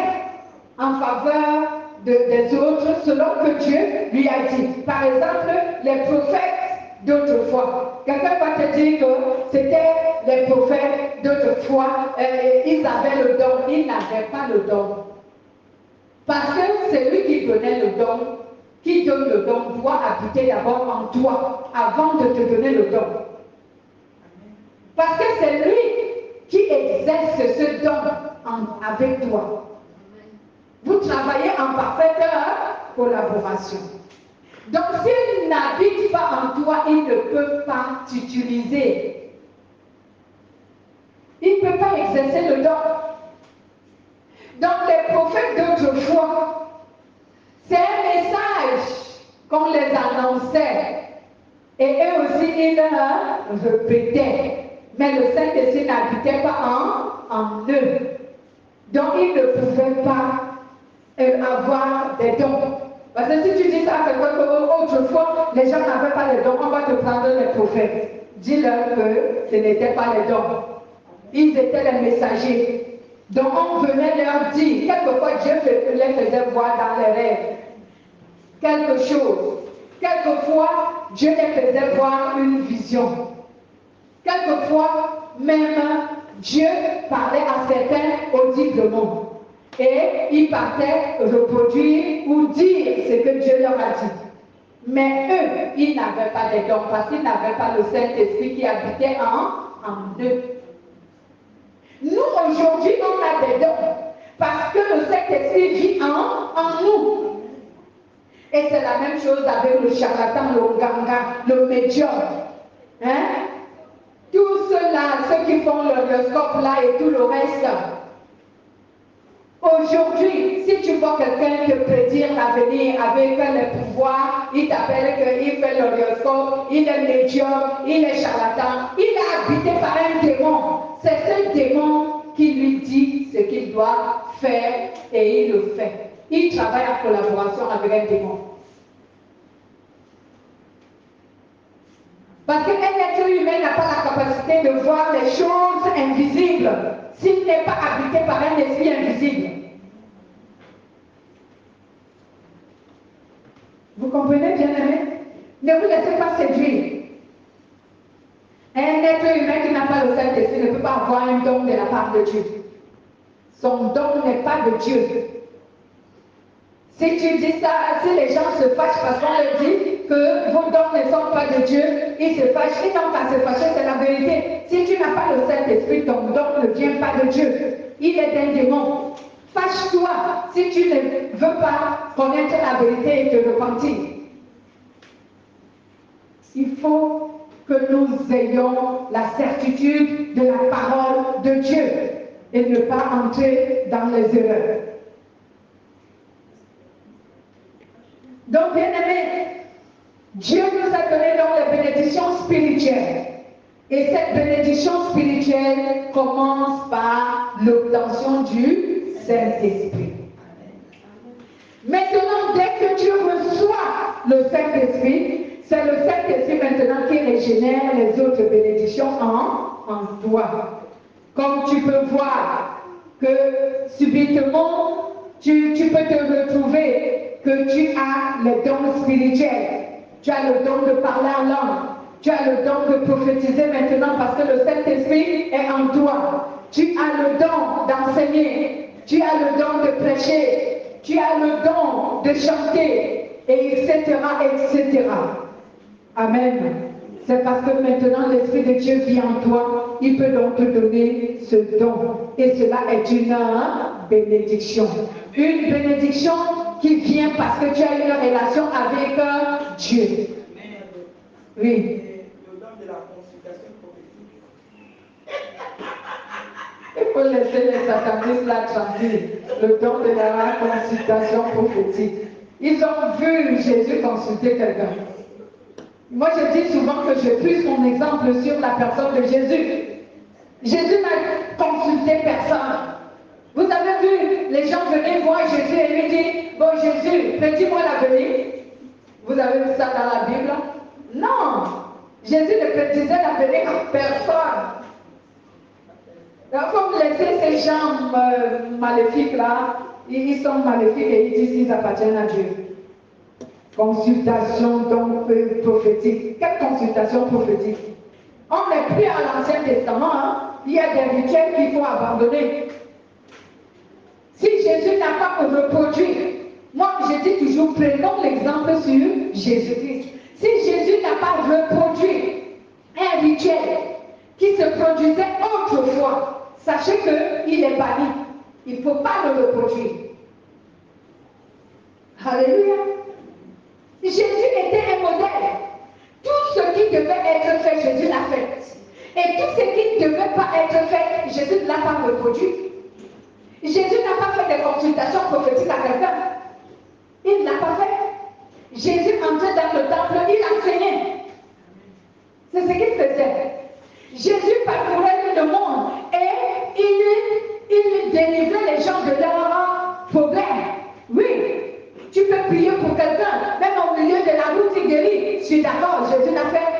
en faveur des autres selon que Dieu lui a dit. Par exemple, les prophètes d'autrefois. Quelqu'un va te dire que c'était les prophètes d'autrefois, ils avaient le don, ils n'avaient pas le don. Parce que c'est lui qui donnait le don, qui donne le don, doit habiter d'abord en toi avant de te donner le don. Parce que c'est lui qui exerce ce don avec toi. Vous travaillez en parfaite collaboration. Donc s'il n'habite pas en toi, il ne peut pas t'utiliser. Il ne peut pas exercer le don. Donc les prophètes d'autrefois, c'est un message qu'on les annonçait. Et eux aussi, ils le répétaient. Mais le Saint-Esprit n'habitait pas en eux. Donc ils ne pouvaient pas avoir des dons. Parce que si tu dis ça à quelqu'un autrefois, les gens n'avaient pas les dons, on va te prendre les prophètes. Dis-leur que ce n'était pas les dons. Ils étaient les messagers. Donc on venait leur dire, quelquefois Dieu les faisait voir dans les rêves quelque chose. Quelquefois, Dieu les faisait voir une vision. Quelquefois, même Dieu parlait à certains audiblement. Et ils partaient reproduire ou dire ce que Dieu leur a dit. Mais eux, ils n'avaient pas de dons parce qu'ils n'avaient pas le Saint-Esprit qui habitait en eux. Nous, aujourd'hui, on a des dons parce que le Saint-Esprit vit en nous. Et c'est la même chose avec le charlatan, le ganga, le médium. Hein? Tous ceux-là, ceux qui font l'horoscope là et tout le reste. Aujourd'hui, si tu vois quelqu'un te prédire l'avenir avec les pouvoirs, il t'appelle qu'il fait l'horoscope, il est médium, il est charlatan, il est habité par un démon. C'est ce démon qui lui dit ce qu'il doit faire et il le fait. Il travaille en collaboration avec un démon. Parce qu'un être humain n'a pas la capacité de voir les choses invisibles s'il n'est pas habité par un esprit invisible. Vous comprenez, bien-aimés? Ne vous laissez pas séduire. Un être humain qui n'a pas le Saint-Esprit ne peut pas avoir un don de la part de Dieu. Son don n'est pas de Dieu. Si tu dis ça, si les gens se fâchent parce qu'on leur dit que vos dons ne sont pas de Dieu, ils se fâchent. Ils n'ont qu'à se fâcher, c'est la vérité. Si tu n'as pas le Saint-Esprit, ton don ne vient pas de Dieu. Il est d'un démon. Fâche-toi si tu ne veux pas connaître la vérité et te repentir. Il faut que nous ayons la certitude de la parole de Dieu et ne pas entrer dans les erreurs. Donc, bien aimé, Dieu nous a donné donc les bénédictions spirituelles. Et cette bénédiction spirituelle commence par l'obtention du Saint-Esprit. Maintenant, dès que tu reçois le Saint-Esprit, c'est le Saint-Esprit maintenant qui régénère les autres bénédictions en toi. Comme tu peux voir que subitement, tu peux te retrouver que tu as les dons spirituels. Tu as le don de parler en langue. Tu as le don de prophétiser maintenant parce que le Saint-Esprit est en toi. Tu as le don d'enseigner. Tu as le don de prêcher. Tu as le don de chanter, et etc., etc. Amen. C'est parce que maintenant l'Esprit de Dieu vit en toi. Il peut donc te donner ce don. Et cela est une bénédiction. Une bénédiction qui vient parce que tu as une relation avec Dieu. Oui. Le don de la consultation prophétique. Il faut laisser les satanistes là tranquilles. Le don de la consultation prophétique. Ils ont vu Jésus consulter quelqu'un. Moi, je dis souvent que je prise mon exemple sur la personne de Jésus. Jésus n'a consulté personne. Vous avez vu, les gens venaient voir Jésus et lui dire, bon Jésus, prédis-moi l'avenir. Vous avez vu ça dans la Bible? Non. Jésus ne prédisait l'avenir à personne. Donc, il faut laisser ces gens maléfiques là, ils sont maléfiques et ils disent qu'ils appartiennent à Dieu. Consultation donc prophétique. Quelle consultation prophétique? On n'est plus à l'Ancien Testament, hein? Il y a des rituels qu'il faut abandonner. Si Jésus n'a pas reproduit, moi je dis toujours, prenons l'exemple sur Jésus-Christ. Si Jésus n'a pas reproduit un rituel qui se produisait autrefois, sachez qu'il est banni. Il ne faut pas le reproduire. Alléluia. Jésus était un modèle. Tout ce qui devait être fait, Jésus l'a fait. Et tout ce qui ne devait pas être fait, Jésus ne l'a pas reproduit. Jésus n'a pas fait des consultations prophétiques à quelqu'un. Il ne l'a pas fait. Jésus entrait dans le temple, il enseignait. C'est ce qu'il faisait. Jésus parcourait le monde et il délivrait les gens de leurs problèmes. Oui, tu peux prier pour quelqu'un, même au milieu de la route, il guérit. Je suis d'accord, Jésus l'a fait.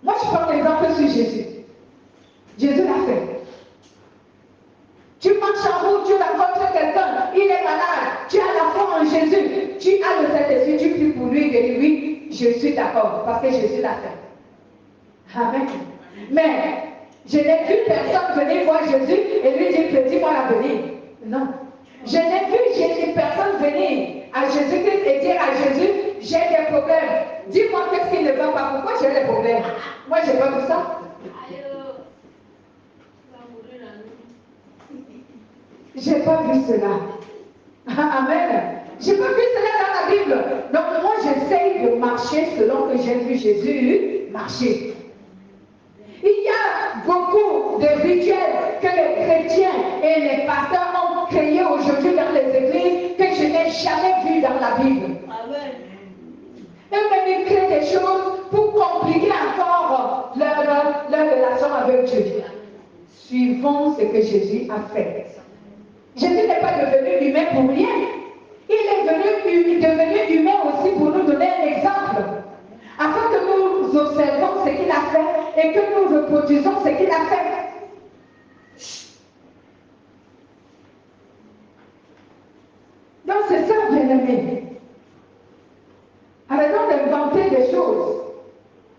Moi, je prends l'exemple sur Jésus. Jésus l'a fait. Tu marches en route, tu rencontres quelqu'un, il est malade, tu as la foi en Jésus, tu as le Saint-Esprit, tu pries pour lui, et oui, je suis d'accord, parce que Jésus l'a fait. Amen. Mais je n'ai vu personne venir voir Jésus et lui dire, dis-moi l'avenir. Non. Je n'ai vu personne venir à Jésus-Christ et dire à Jésus, j'ai des problèmes. Dis-moi qu'est-ce qui ne va pas, pourquoi j'ai des problèmes. Moi, je n'ai pas vu ça. Je n'ai pas vu cela. Amen. Je n'ai pas vu cela dans la Bible. Donc moi, j'essaye de marcher selon que j'ai vu Jésus marcher. Il y a beaucoup de rituels que les chrétiens et les pasteurs ont créés aujourd'hui dans les églises que je n'ai jamais vus dans la Bible. Amen. Eux-mêmes, ils créent des choses pour compliquer encore leur relation avec Dieu. Suivons ce que Jésus a fait. Jésus n'est pas devenu humain pour rien. Il est devenu humain aussi pour nous donner un exemple. Afin que nous observons ce qu'il a fait et que nous reproduisons ce qu'il a fait. Donc c'est ça, bien-aimé. Arrêtons d'inventer des choses.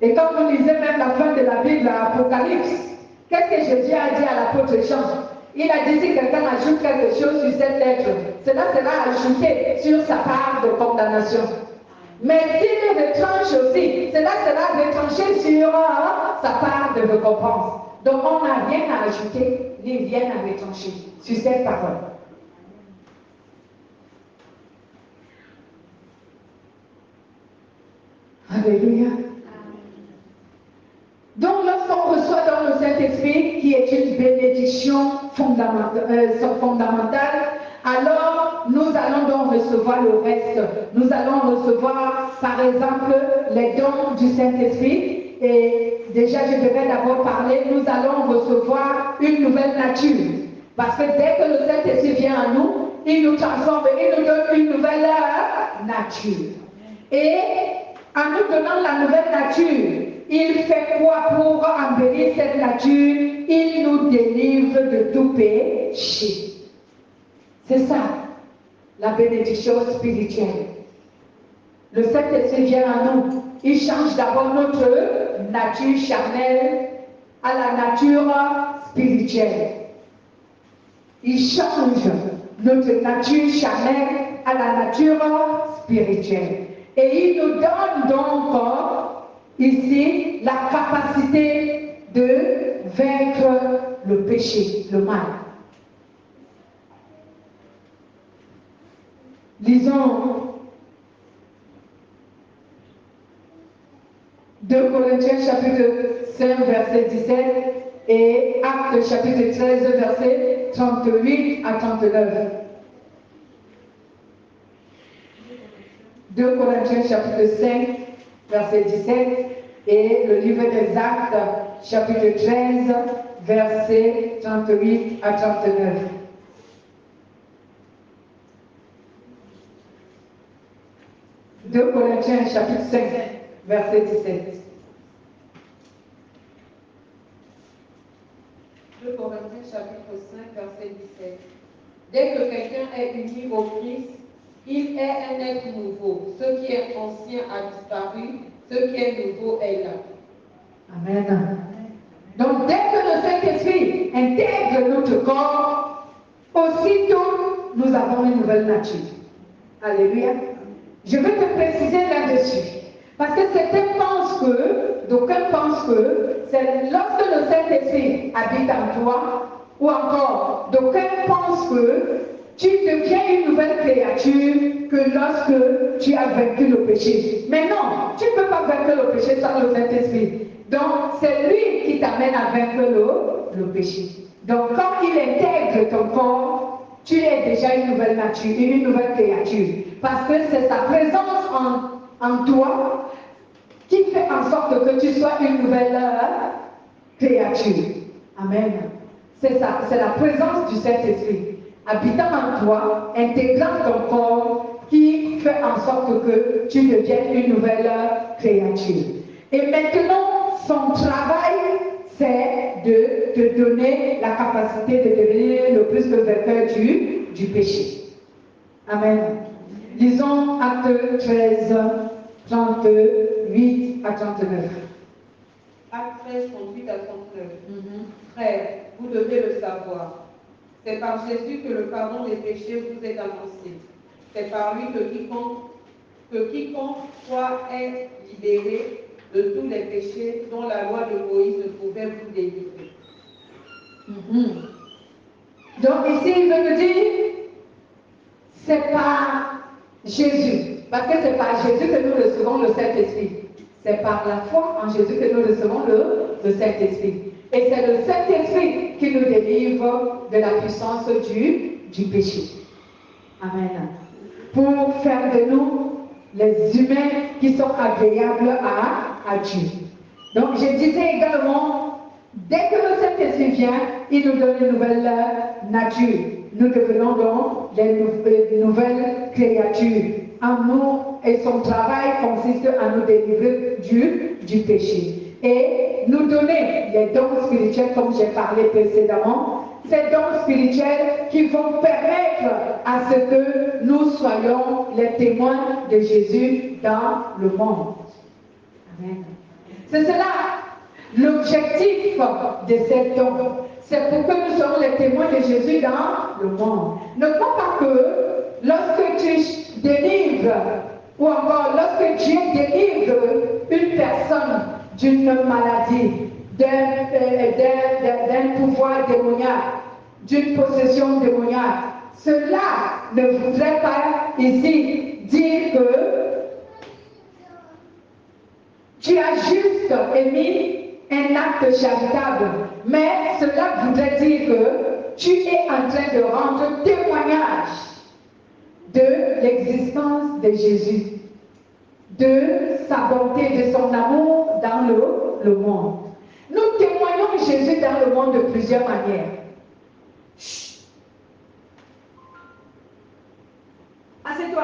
Et quand vous lisez même la fin de la Bible, l'Apocalypse, qu'est-ce que Jésus a dit à l'apôtre Jean? Il a dit si quelqu'un ajoute quelque chose sur cette lettre, cela sera ajouté sur sa part de condamnation. Mais s'il retranche aussi, cela sera retranché sur sa part de récompense. Donc on n'a rien à ajouter, ni rien à retrancher sur cette parole. Alléluia. Donc lorsqu'on reçoit dans le Saint-Esprit, qui est une bénédiction fondamentale, alors nous allons donc recevoir le reste. Nous allons recevoir par exemple les dons du Saint-Esprit. Et déjà je devais d'abord parler, nous allons recevoir une nouvelle nature. Parce que dès que le Saint-Esprit vient à nous, il nous transforme, il nous donne une nouvelle nature. Et en nous donnant la nouvelle nature, il fait quoi pour embellir cette nature? Il nous délivre de tout péché. C'est ça, la bénédiction spirituelle. Le Saint-Esprit vient à nous. Il change d'abord notre nature charnelle à la nature spirituelle. Il change notre nature charnelle à la nature spirituelle. Et il nous donne donc ici la capacité de vaincre le péché, le mal. Lisons 2 Corinthiens chapitre 5 verset 17 et Actes chapitre 13 verset 38 à 39. 2 Corinthiens chapitre 5 verset 17 et le livre des Actes chapitre 13 verset 38 à 39. « 2 Corinthiens chapitre 5 verset 17. 2 Corinthiens chapitre 5 verset 17. Dès que quelqu'un est uni au Christ, il est un être nouveau. Ce qui est ancien a disparu, ce qui est nouveau est là. Amen. Donc, dès que le Saint-Esprit intègre notre corps, aussitôt, nous avons une nouvelle nature. Alléluia. Je veux te préciser là-dessus. Parce que d'aucuns pensent que c'est lorsque le Saint-Esprit habite en toi, ou encore, d'aucuns pensent que tu deviens une nouvelle créature que lorsque tu as vaincu le péché. Mais non, tu ne peux pas vaincre le péché sans le Saint-Esprit. Donc, c'est lui qui t'amène à vaincre le péché. Donc, quand il intègre ton corps, tu es déjà une nouvelle nature, une nouvelle créature. Parce que c'est sa présence en toi qui fait en sorte que tu sois une nouvelle créature. Amen. C'est ça, c'est la présence du Saint-Esprit habitant en toi, intégrant ton corps, qui fait en sorte que tu deviennes une nouvelle créature. Et maintenant, son travail, c'est de te donner la capacité de devenir le plus que vainqueur du péché. Amen. Lisons Acte 13, 38 à 39. Acte 13, 38 à 39. Frères, vous devez le savoir. C'est par Jésus que le pardon des péchés vous est annoncé. C'est par lui que quiconque croit est libéré de tous les péchés dont la loi de Moïse ne pouvait vous délivrer. Donc ici, il veut nous dire, c'est par Jésus. Parce que c'est par Jésus que nous recevons le Saint-Esprit. C'est par la foi en Jésus que nous recevons le Saint-Esprit. Et c'est le Saint-Esprit qui nous délivre de la puissance du péché. Amen. Pour faire de nous les humains qui sont agréables à Dieu. Donc je disais également, dès que le Saint-Esprit vient, il nous donne une nouvelle nature. Nous devenons donc des nouvelles créatures. En nous, et son travail consiste à nous délivrer du péché. Et nous donner les dons spirituels, comme j'ai parlé précédemment, ces dons spirituels qui vont permettre à ce que nous soyons les témoins de Jésus dans le monde. Amen. C'est cela l'objectif de ces dons. C'est pour que nous soyons les témoins de Jésus dans le monde. Ne crois pas que lorsque tu délivres, ou encore lorsque Dieu délivre une personne d'une maladie, d'un pouvoir démoniaque, d'une possession démoniaque, cela ne voudrait pas ici dire que tu as juste émis un acte charitable, mais cela voudrait dire que tu es en train de rendre témoignage de l'existence de Jésus, de sa bonté, de son amour dans le monde. Nous témoignons Jésus dans le monde de plusieurs manières. Chut. Assieds-toi.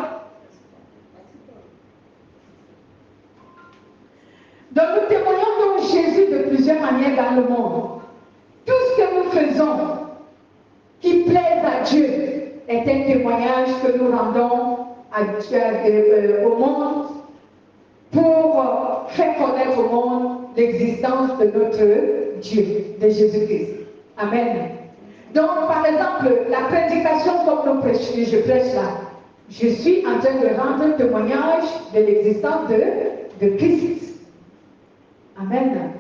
Donc nous témoignons donc Jésus de plusieurs manières dans le monde. Tout ce que nous faisons qui plaise à Dieu est un témoignage que nous rendons au monde pour faire connaître au monde l'existence de notre Dieu, de Jésus-Christ. Amen. Donc, par exemple, la prédication comme je prêche là, je suis en train de rendre témoignage de l'existence de Christ. Amen.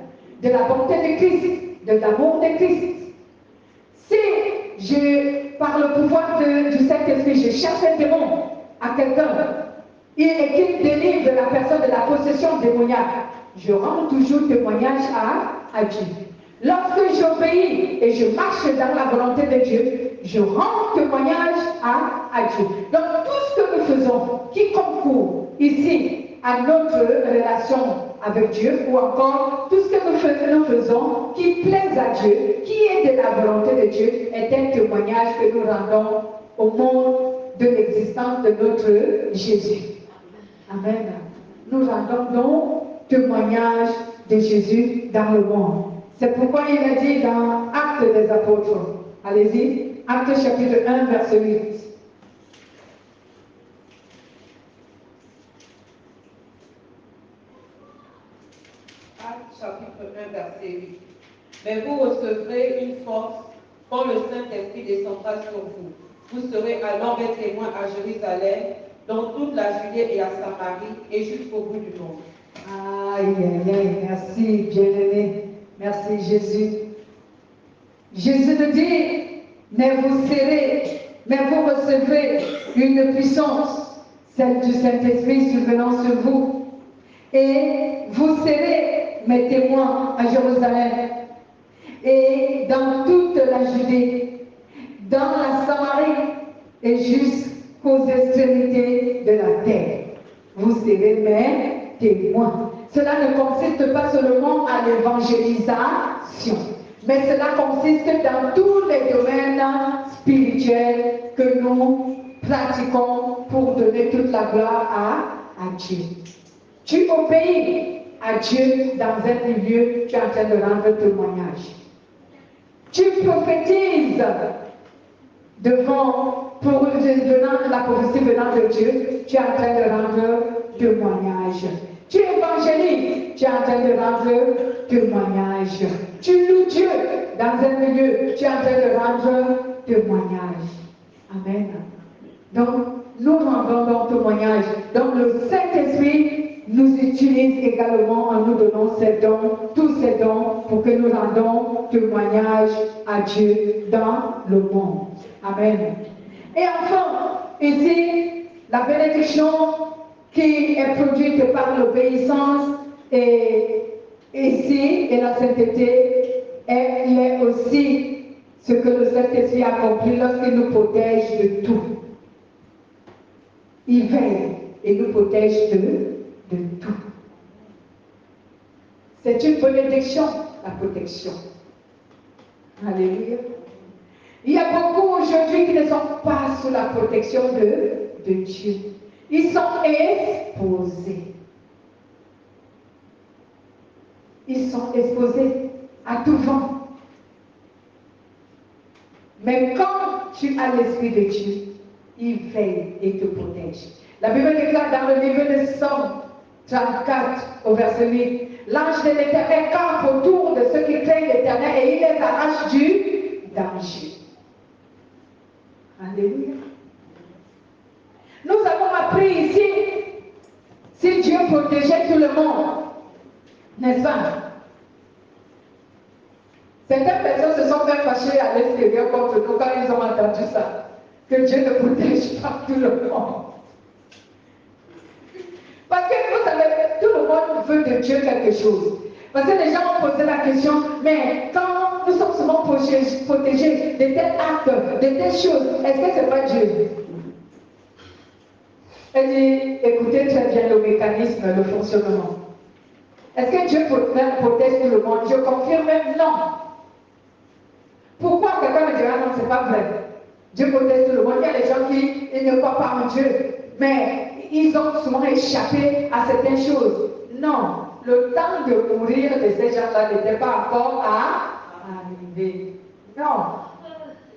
De la bonté de Christ, de l'amour de Christ. Si par le pouvoir du Saint-Esprit, je cherche un démon à quelqu'un et qu'il délivre la personne de la possession démoniaque, je rends toujours témoignage à Dieu. Lorsque j'obéis et je marche dans la volonté de Dieu, je rends témoignage à Dieu. Donc tout ce que nous faisons qui concourt ici à notre relation avec Dieu, ou encore tout ce que nous faisons qui plaise à Dieu, qui est de la volonté de Dieu, est un témoignage que nous rendons au monde de l'existence de notre Jésus. Amen. Nous rendons donc témoignage de Jésus dans le monde. C'est pourquoi il a dit dans Actes des Apôtres, allez-y, Actes chapitre 1, verset 8. Actes chapitre 1, verset 8. Mais vous recevrez une force quand le Saint-Esprit descendra sur vous. Vous serez alors des témoins à Jérusalem, dans toute la Judée et à Samarie, et jusqu'au bout du monde. Aïe, aïe, aïe, merci, bien-aimé. Merci, Jésus. Jésus nous dit, mais vous serez, mais vous recevez une puissance, celle du Saint-Esprit survenant sur vous. Et vous serez mes témoins à Jérusalem et dans toute la Judée, dans la Samarie et jusqu'aux extrémités de la terre. Vous serez mes témoins. Cela ne consiste pas seulement à l'évangélisation, mais cela consiste dans tous les domaines spirituels que nous pratiquons pour donner toute la gloire à Dieu. Tu obéis à Dieu dans un milieu, tu es en train de rendre témoignage. Tu prophétises pour la prophétie venant de Dieu, tu es en train de rendre témoignage. Tu évangélises, tu es en train de rendre témoignage. Tu loues Dieu dans un milieu, tu es en train de rendre témoignage. Amen. Donc, nous rendons donc témoignage. Donc, le Saint-Esprit nous utilise également en nous donnant ces dons, tous ces dons, pour que nous rendons témoignage à Dieu dans le monde. Amen. Et enfin, ici, la bénédiction qui est produite par l'obéissance et ici, et la sainteté, elle est aussi ce que le Saint-Esprit accomplit lorsqu'il nous protège de tout. Il veille et nous protège de tout. C'est une bénédiction, la protection. Alléluia. Il y a beaucoup aujourd'hui qui ne sont pas sous la protection de Dieu. Ils sont exposés. Ils sont exposés à tout vent. Mais quand tu as l'Esprit de Dieu, il veille et te protège. La Bible déclare dans le livre de Somme 34 au verset 8, l'ange de l'Éternel campe autour de ceux qui craignent l'Éternel et il les arrache du danger. Alléluia. Nous avons appris ici, si Dieu protégeait tout le monde, n'est-ce pas? Certaines personnes se sont fait fâcher à l'extérieur contre nous quand ils ont entendu ça, que Dieu ne protège pas tout le monde. Parce que vous savez, tout le monde veut de Dieu quelque chose. Parce que les gens ont posé la question, mais quand nous sommes souvent protégés de tels actes, de telles choses, est-ce que ce n'est pas Dieu? Elle dit, écoutez très bien le mécanisme, le fonctionnement. Est-ce que Dieu protège tout le monde? Je confirme non. Pourquoi quelqu'un me dira non, ce n'est pas vrai? Dieu protège tout le monde. Il y a des gens qui ne croient pas en Dieu, mais ils ont souvent échappé à certaines choses. Non, le temps de mourir de ces gens-là n'était pas encore arrivé. Non.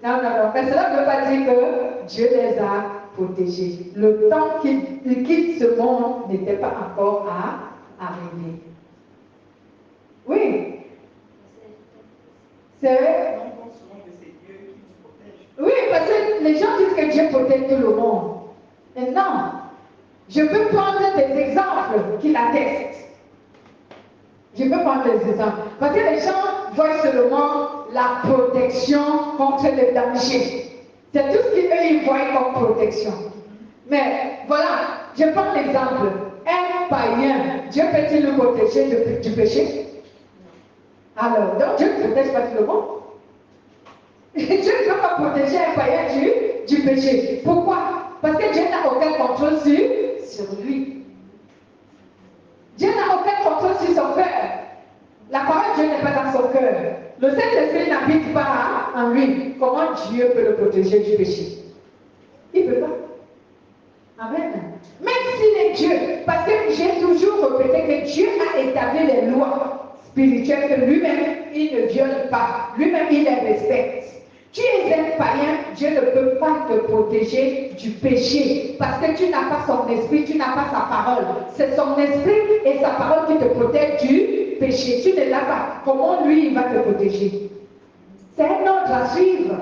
Non. Mais cela ne veut pas dire que Dieu les a protégés. Le temps qu'ils quittent ce monde n'était pas encore arrivé. Oui. C'est vrai. Oui, parce que les gens disent que Dieu protège tout le monde. Mais non. Je peux prendre des exemples qui l'attestent. Je peux prendre des exemples. Parce que les gens voient seulement la protection contre le danger. C'est tout ce qu'ils voient comme protection. Mais voilà, je prends l'exemple. Un un païen, Dieu peut-il le protéger du péché? Alors, donc Dieu ne protège pas tout le monde. Dieu ne peut pas protéger un païen du péché. Pourquoi? Parce que Dieu n'a aucun contrôle sur lui. Dieu n'a aucun contrôle sur son cœur. La parole de Dieu n'est pas dans son cœur. Le Saint-Esprit n'habite pas en lui. Comment Dieu peut le protéger du péché? Il ne peut pas. Amen. Même s'il est Dieu, parce que j'ai toujours répété que Dieu a établi les lois spirituelles que lui-même, il ne viole pas. Lui-même, il les respecte. Tu es un païen, Dieu ne peut pas te protéger du péché parce que tu n'as pas son esprit, tu n'as pas sa parole. C'est son esprit et sa parole qui te protègent du péché. Tu ne l'as pas. Comment lui, il va te protéger? C'est un ordre à suivre.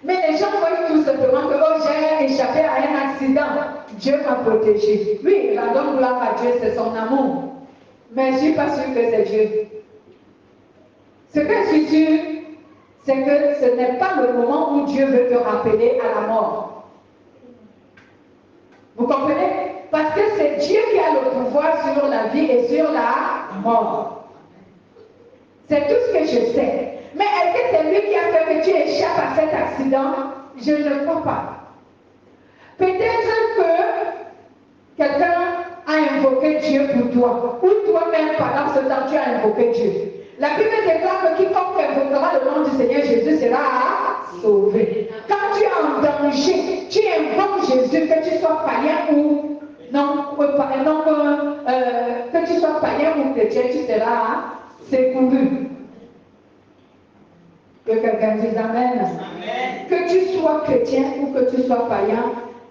Mais les gens voient tout simplement que oh, j'ai échappé à un accident. Dieu m'a protégé. Oui, rendons gloire à Dieu, c'est son amour. Mais je ne suis pas sûre que c'est Dieu. Ce que je suis sûre, c'est que ce n'est pas le moment où Dieu veut te rappeler à la mort. Vous comprenez? Parce que c'est Dieu qui a le pouvoir sur la vie et sur la mort. C'est tout ce que je sais. Mais est-ce que c'est lui qui a fait que tu échappes à cet accident? Je ne crois pas. Peut-être que quelqu'un a invoqué Dieu pour toi, ou toi-même pendant ce temps tu as invoqué Dieu. La Bible déclare que quiconque invoquera le nom du Seigneur Jésus sera sauvé. Quand tu es en danger, tu invoques Jésus, que tu sois païen ou non, que tu sois païen ou chrétien, tu seras secouru. Que quelqu'un dise Amen. Amen. Que tu sois chrétien ou que tu sois païen,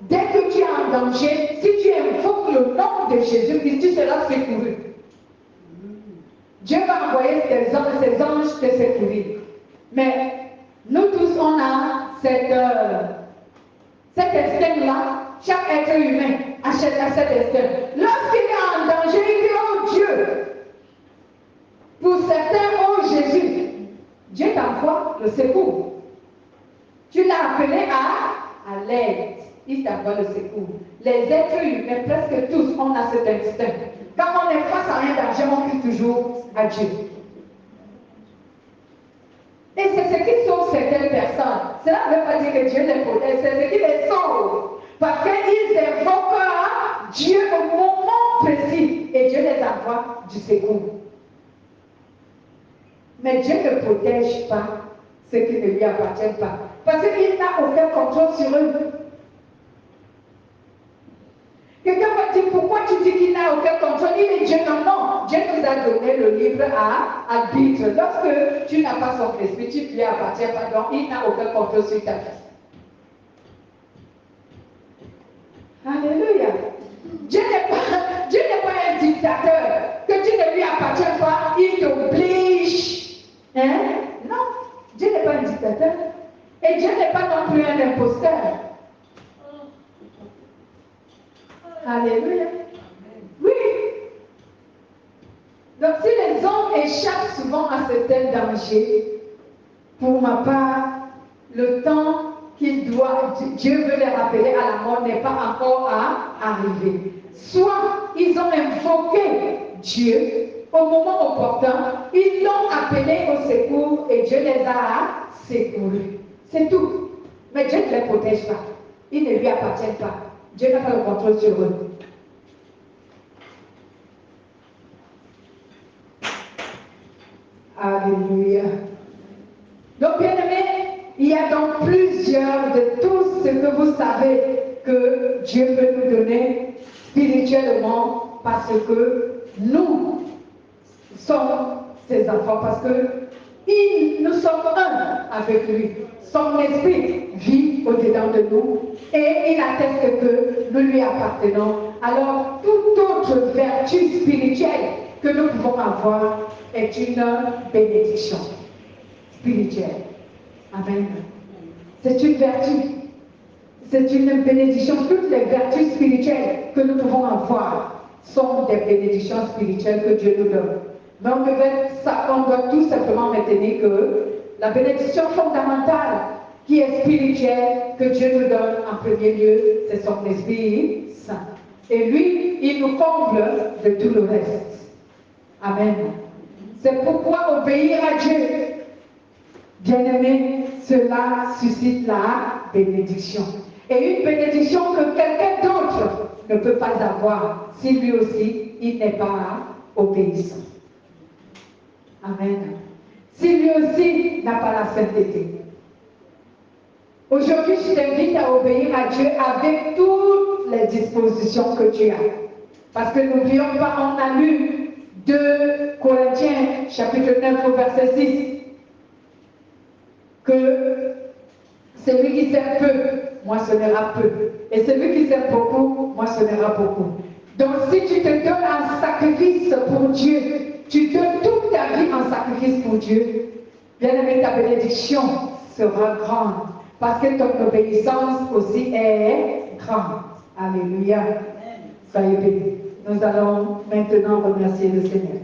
dès que tu es en danger, si tu invoques le nom de Jésus-Christ, tu seras secouru. Dieu va envoyer ses anges te secourir. Mais nous tous, on a cet instinct-là. Chaque être humain a cet instinct. Lorsqu'il est en danger, il dit oh Dieu. Pour certains, oh Jésus. Dieu t'envoie le secours. Tu l'as appelé à l'aide. Il t'envoie le secours. Les êtres humains, presque tous, on a cet instinct. Quand on est face à un danger, on crie toujours à Dieu. Et c'est ce qui sauve certaines personnes. Cela ne veut pas dire que Dieu les protège, c'est ce qui les sauve. Parce qu'ils invoquent Dieu au moment précis et Dieu les envoie du secours. Mais Dieu ne protège pas ce qui ne lui appartient pas. Parce qu'il n'a aucun contrôle sur eux. Quelqu'un va dire, pourquoi tu dis qu'il n'a aucun contrôle? Il est Dieu. Non, non. Dieu nous a donné le libre arbitre. Lorsque tu n'as pas son esprit, tu ne lui appartiens pas. Donc, il n'a aucun contrôle sur ta vie. Alléluia. Dieu n'est pas un dictateur. Que tu ne lui appartiens pas, il t'oblige. Hein? Non. Dieu n'est pas un dictateur. Et Dieu n'est pas non plus un imposteur. Alléluia. Oui. Donc si les hommes échappent souvent à certains dangers, pour ma part, le temps Dieu veut les rappeler à la mort n'est pas encore arrivé. Soit ils ont invoqué Dieu au moment opportun, ils l'ont appelé au secours et Dieu les a secourus. C'est tout. Mais Dieu ne les protège pas. Ils ne lui appartiennent pas. Dieu n'a pas le contrôle sur eux. Alléluia. Donc, bien aimés, il y a donc plusieurs de tout ce que vous savez que Dieu veut nous donner spirituellement parce que nous sommes ses enfants, parce que nous sommes un avec lui. Son esprit vit au-dedans de nous et il atteste que nous lui appartenons. Alors, toute autre vertu spirituelle que nous pouvons avoir est une bénédiction spirituelle. Amen. C'est une vertu. C'est une bénédiction. Toutes les vertus spirituelles que nous pouvons avoir sont des bénédictions spirituelles que Dieu nous donne. Mais on doit tout simplement maintenir que la bénédiction fondamentale qui est spirituelle, que Dieu nous donne en premier lieu, c'est son Esprit Saint. Et lui, il nous comble de tout le reste. Amen. C'est pourquoi obéir à Dieu, bien-aimé, cela suscite la bénédiction. Et une bénédiction que quelqu'un d'autre ne peut pas avoir si lui aussi, il n'est pas obéissant. Amen. Si lui aussi n'a pas la sainteté. Aujourd'hui, je t'invite à obéir à Dieu avec toutes les dispositions que tu as. Parce que n'oublions pas, on a lu 2 Corinthiens, chapitre 9, au verset 6, que celui qui sert peu, moissonnera peu. Et celui qui sert beaucoup, moissonnera beaucoup. Donc si tu te donnes un sacrifice pour Dieu, tu donnes toute ta vie en sacrifice pour Dieu, bien aimé, ta bénédiction sera grande. Parce que ton obéissance aussi est grande. Alléluia. Soyez bénis. Nous allons maintenant remercier le Seigneur.